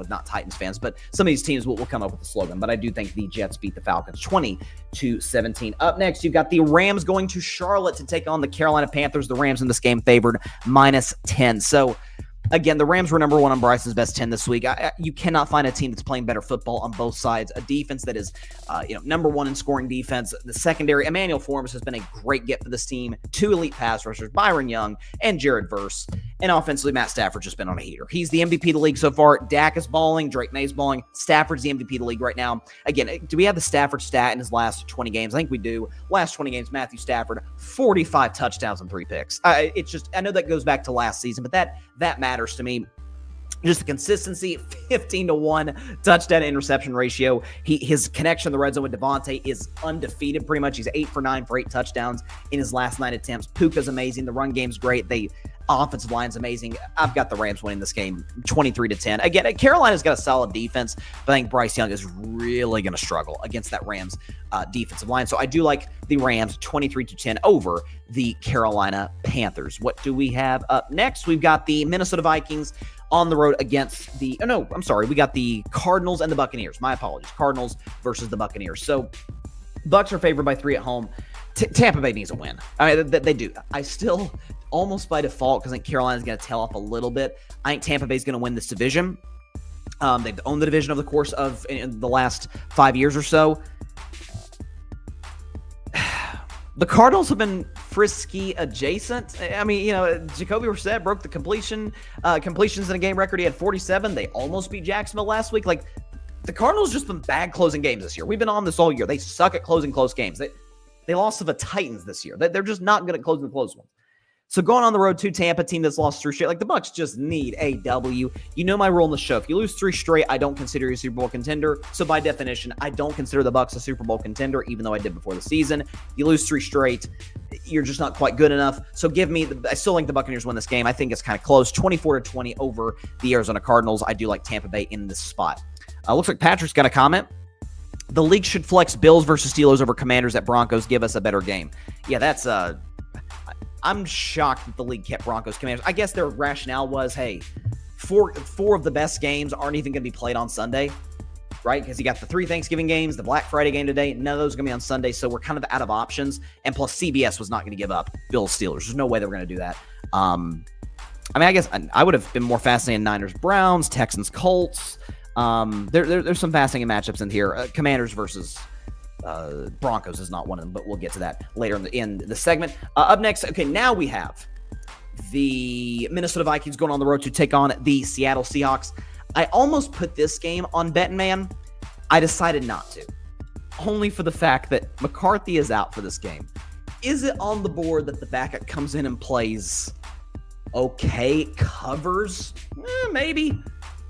not Titans fans, but some of these teams will come up with a slogan. But I do think the Jets beat the Falcons 20-17. Up next, you've got the Rams going to Charlotte to take on the Carolina Panthers. The Rams in this game favored -10. So, again, the Rams were number 1 on Bryson's best 10 this week. You cannot find a team that's playing better football on both sides. A defense that is, number 1 in scoring defense. The secondary, Emmanuel Forbes has been a great get for this team. 2 elite pass rushers, Byron Young and Jared Verse. And offensively, Matt Stafford's just been on a heater. He's the MVP of the league so far. Dak is balling. Drake May's balling. Stafford's the MVP of the league right now. Again, do we have the Stafford stat in his last 20 games? I think we do. Last 20 games, Matthew Stafford, 45 touchdowns and 3 picks. I know that goes back to last season, but that matters to me. Just the consistency, 15-1 touchdown to interception ratio. His connection in the red zone with Devontae is undefeated pretty much. He's 8 for 9 for 8 touchdowns in his last 9 attempts. Puka's amazing. The run game's great. The offensive line's amazing. I've got the Rams winning this game 23-10. Again, Carolina's got a solid defense, but I think Bryce Young is really going to struggle against that Rams defensive line. So I do like the Rams 23-10 over the Carolina Panthers. What do we have up next? We've got the Minnesota Vikings on the road against we got the Cardinals and the Buccaneers. My apologies. Cardinals versus the Buccaneers. So Bucs are favored by 3 at home. Tampa Bay needs a win. I mean, they do. I still, almost by default, because I think Carolina's going to tail off a little bit, I think Tampa Bay's going to win this division. They've owned the division over the course of in the last 5 years or so. The Cardinals have been frisky adjacent. I mean, Jacoby Brissett broke the completions in a game record. He had 47. They almost beat Jacksonville last week. Like, the Cardinals just been bad closing games this year. We've been on this all year. They suck at closing close games. They lost to the Titans this year. They're just not good at closing the close ones. So going on the road to Tampa, team that's lost 3 straight, like the Bucs just need a W. You know my rule in the show. If you lose 3 straight, I don't consider you a Super Bowl contender. So by definition, I don't consider the Bucs a Super Bowl contender, even though I did before the season. You lose 3 straight, you're just not quite good enough. So I still think the Buccaneers win this game. I think it's kind of close, 24-20 over the Arizona Cardinals. I do like Tampa Bay in this spot. Looks like Patrick's got a comment. The league should flex Bills versus Steelers over Commanders at Broncos. Give us a better game. Yeah, that's I'm shocked that the league kept Broncos Commanders. I guess their rationale was, hey, four of the best games aren't even going to be played on Sunday, right? Because you got the 3 Thanksgiving games, the Black Friday game today. None of those are going to be on Sunday, so we're kind of out of options. And plus, CBS was not going to give up Bills Steelers. There's no way they were going to do that. I mean, I guess I would have been more fascinated in Niners Browns, Texans Colts. There's some fascinating matchups in here. Commanders versus Broncos is not one of them, but we'll get to that later in the segment. Up next, okay, now we have the Minnesota Vikings going on the road to take on the Seattle Seahawks. I almost put this game on Bettin Man. I decided not to, only for the fact that McCarthy is out for this game. Is it on the board that the backup comes in and plays okay, covers? Maybe.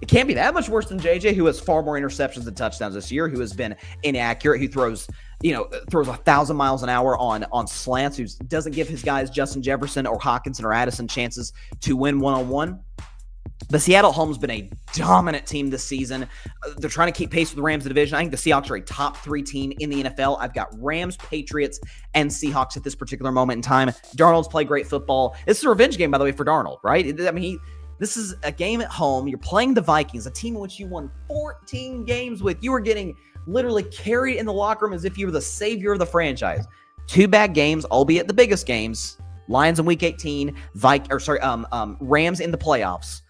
It can't be that much worse than JJ, who has far more interceptions than touchdowns this year, who has been inaccurate, who throws 1,000 miles an hour on slants, who doesn't give his guys Justin Jefferson or Hawkinson or Addison chances to win one-on-one. But Seattle Home's been a dominant team this season. They're trying to keep pace with the Rams division. I think the Seahawks are a top 3 team in the NFL. I've got Rams, Patriots, and Seahawks at this particular moment in time. Darnold's played great football. This is a revenge game, by the way, for Darnold, right? I mean, this is a game at home. You're playing the Vikings, a team in which you won 14 games with. You were getting literally carried in the locker room as if you were the savior of the franchise. 2 bad games, albeit the biggest games. Lions in Week 18, Rams in the playoffs.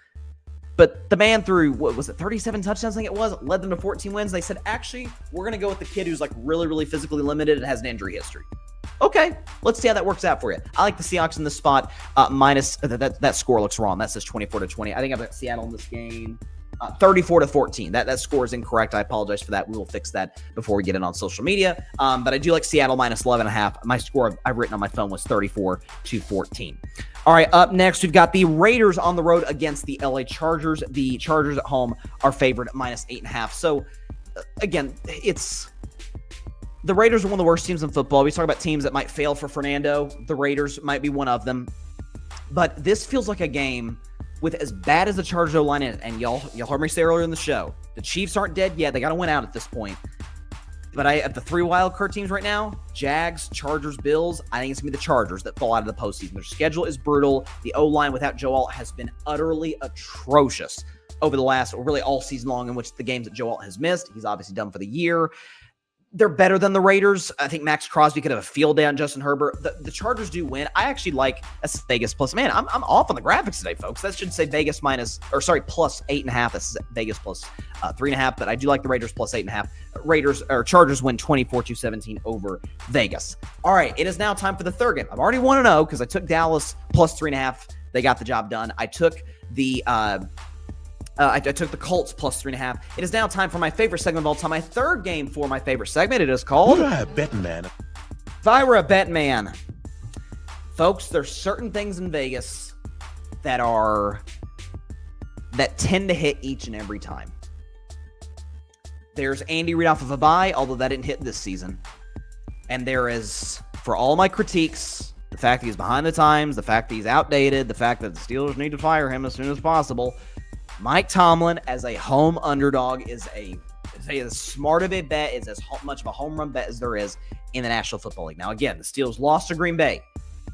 But the man threw, 37 touchdowns, I think it was, led them to 14 wins. They said, actually, we're going to go with the kid who's like really, really physically limited and has an injury history. Okay, let's see how that works out for you. I like the Seahawks in this spot. Minus that score looks wrong. That says 24-20. I think I've got Seattle in this game. 34-14. That score is incorrect. I apologize for that. We will fix that before we get in on social media. But I do like Seattle minus 11.5. My score I've written on my phone was 34-14. All right, up next, we've got the Raiders on the road against the LA Chargers. The Chargers at home are favored at minus 8.5. So, again, the Raiders are one of the worst teams in football. We talk about teams that might fail for Fernando. The Raiders might be one of them. But this feels like a game with as bad as the Chargers O-line is, and y'all heard me say earlier in the show, the Chiefs aren't dead yet. They got to win out at this point. But I have the 3 wild card teams right now, Jags, Chargers, Bills. I think it's going to be the Chargers that fall out of the postseason. Their schedule is brutal. The O-line without Joe Alt has been utterly atrocious over the last, or really all season long, in which the games that Joe Alt has missed. He's obviously done for the year. They're better than the Raiders. I think Max Crosby could have a field day on Justin Herbert. The Chargers do win. I actually like that's Vegas plus. Man, I'm off on the graphics today, folks. That should say Vegas plus 8.5. This is Vegas plus 3.5. But I do like the Raiders plus 8.5. Chargers win 24-17 over Vegas. All right, it is now time for the third game. I'm already 1-0 because I took Dallas plus 3.5. They got the job done. I took the I took the Colts plus 3.5. It is now time for my favorite segment of all time. My third game for my favorite segment. It is called Bettin Man. If I Were a Bettin Man. Folks, there's certain things in Vegas that tend to hit each and every time. There's Andy Reid off of a bye, although that didn't hit this season. And there is, for all my critiques, the fact that he's behind the times, the fact that he's outdated, the fact that the Steelers need to fire him as soon as possible. Mike Tomlin as a home underdog is as smart of a bet, is as much of a home run bet as there is in the National Football League. Now, again, the Steelers lost to Green Bay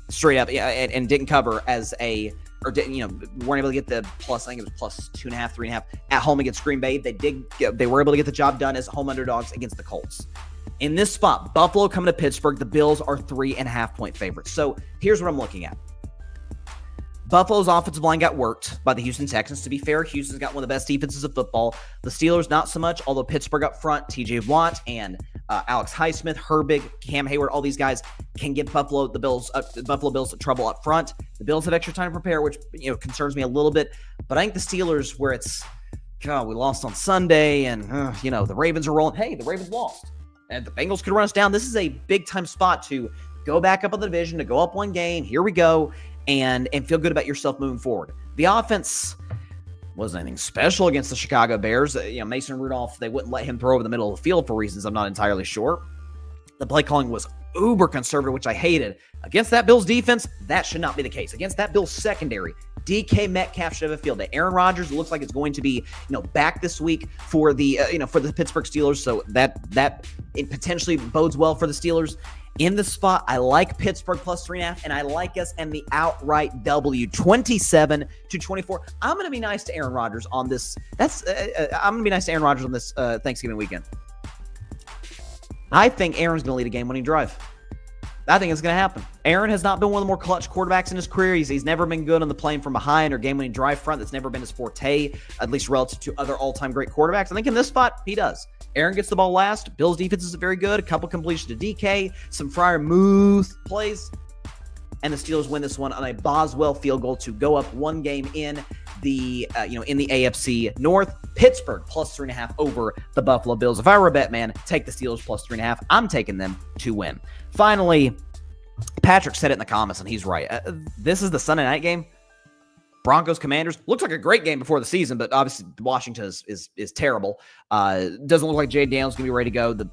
straight up and didn't cover as a weren't able to get the plus. I think it was plus 2.5, 3.5 at home against Green Bay. They were able to get the job done as home underdogs against the Colts. In this spot, Buffalo coming to Pittsburgh, the Bills are 3.5-point favorites. So here's what I'm looking at. Buffalo's offensive line got worked by the Houston Texans. To be fair, Houston's got one of the best defenses of football. The Steelers, not so much, although Pittsburgh up front, TJ Watt and Alex Highsmith, Herbig, Cam Hayward, all these guys can give Buffalo Bills trouble up front. The Bills have extra time to prepare, which concerns me a little bit. But I think the Steelers, where it's, God, we lost on Sunday, and the Ravens are rolling. Hey, the Ravens lost, and the Bengals could run us down. This is a big-time spot to go back up on the division, to go up one game. Here we go. And feel good about yourself moving forward. The offense wasn't anything special against the Chicago Bears. Mason Rudolph, they wouldn't let him throw over the middle of the field for reasons I'm not entirely sure. The play calling was uber conservative, which I hated. Against that Bills defense, that should not be the case. Against that Bills secondary, DK Metcalf should have a field day. Aaron Rodgers looks like it's going to be, back this week for the Pittsburgh Steelers. So that it potentially bodes well for the Steelers. In the spot, I like Pittsburgh plus 3.5, and I like us and the outright W, 27-24. I'm going to be nice to Aaron Rodgers on this. I'm going to be nice to Aaron Rodgers on this Thanksgiving weekend. I think Aaron's going to lead a game-winning drive. I think it's going to happen. Aaron has not been one of the more clutch quarterbacks in his career. He's never been good on the playing from behind or game-winning drive front. That's never been his forte, at least relative to other all-time great quarterbacks. I think in this spot, he does. Aaron gets the ball last. Bills' defense is very good. A couple completions to DK, some Freiermuth plays, and the Steelers win this one on a Boswell field goal to go up one game in the AFC North. Pittsburgh plus 3.5 over the Buffalo Bills. If I were a bet man, take the Steelers plus 3.5. I'm taking them to win. Finally, Patrick said it in the comments, and he's right. This is the Sunday night game. Broncos Commanders looks like a great game before the season, but obviously Washington is terrible. Doesn't look like Jay Daniels is going to be ready to go. The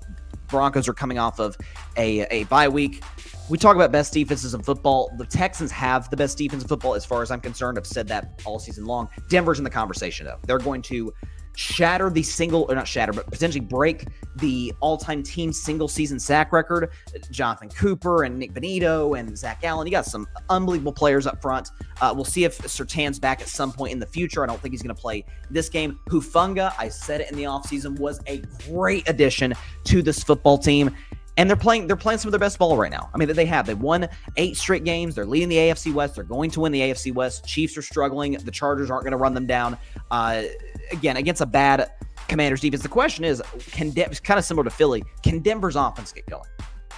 Broncos are coming off of a bye week. We talk about best defenses in football. The Texans have the best defense in football as far as I'm concerned. I've said that all season long. Denver's in the conversation, though. They're going to shatter the but potentially break the all-time team single-season sack record. Jonathan Cooper and Nick Benito and Zach Allen. You got some unbelievable players up front. We'll see if Surtain's back at some point in the future. I don't think he's going to play this game. Hufanga, I said it in the offseason, was a great addition to this football team. And they're playing some of their best ball right now. I mean, they won 8 straight games. They're leading the AFC West. They're going to win the AFC West. Chiefs are struggling. The Chargers aren't going to run them down. Again, against a bad Commanders defense. The question is, it's kind of similar to Philly. Can Denver's offense get going?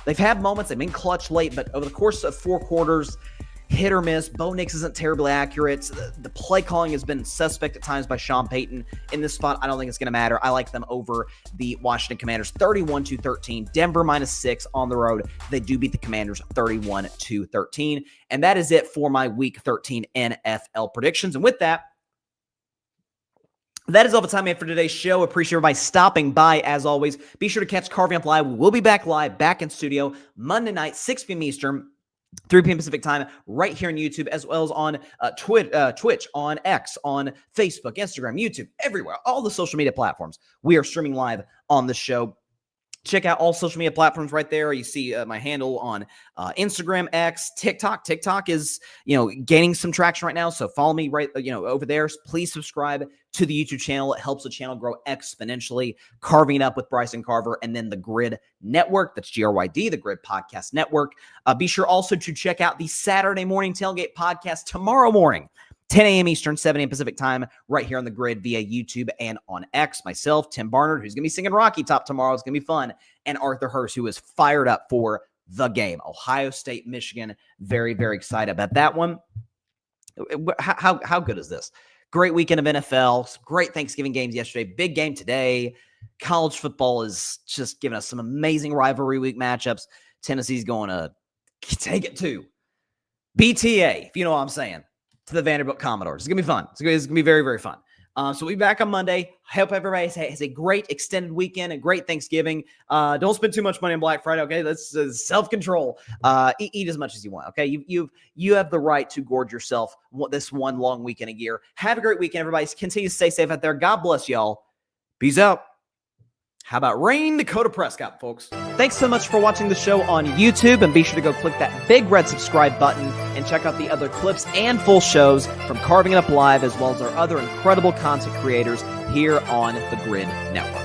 They've had moments. They've been clutch late, but over the course of 4 quarters, hit or miss. Bo Nix isn't terribly accurate. The play calling has been suspect at times by Sean Payton. In this spot, I don't think it's going to matter. I like them over the Washington Commanders 31-13. Denver -6 on the road. They do beat the Commanders 31-13. And that is it for my Week 13 NFL predictions. And with that is all the time we have for today's show. Appreciate everybody stopping by as always. Be sure to catch Carving Up Live. We'll be back live, back in studio Monday night, 6 p.m. Eastern. 3 p.m. Pacific time, right here on YouTube, as well as on Twitch, on X, on Facebook, Instagram, YouTube, everywhere, all the social media platforms. We are streaming live on the show. Check out all social media platforms right there. You see my handle on Instagram, X, TikTok. TikTok is, gaining some traction right now. So follow me right, over there. Please subscribe to the YouTube channel. It helps the channel grow exponentially. Carving It Up with Bryson Carver, and then the Grid Network. That's GRYD, the Grid Podcast Network. Be sure also to check out the Saturday Morning Tailgate Podcast tomorrow morning. 10 a.m. Eastern, 7 a.m. Pacific time, right here on the Grid via YouTube and on X. Myself, Tim Barnard, who's going to be singing Rocky Top tomorrow. It's going to be fun. And Arthur Hurst, who is fired up for the game. Ohio State, Michigan. Very, very excited about that one. How good is this? Great weekend of NFL. Great Thanksgiving games yesterday. Big game today. College football is just giving us some amazing rivalry week matchups. Tennessee's going to take it to BTA, if you know what I'm saying, to the Vanderbilt Commodores. It's going to be fun. It's going to be very, very fun. So we'll be back on Monday. I hope everybody has a great extended weekend and great Thanksgiving. Don't spend too much money on Black Friday, okay? That's self-control. Eat as much as you want, okay? You have the right to gorge yourself this one long weekend a year. Have a great weekend, everybody. Continue to stay safe out there. God bless y'all. Peace out. How about rain Dakota Prescott, folks? Thanks so much for watching the show on YouTube, and be sure to go click that big red subscribe button and check out the other clips and full shows from Carving It Up Live, as well as our other incredible content creators here on the Grid Network.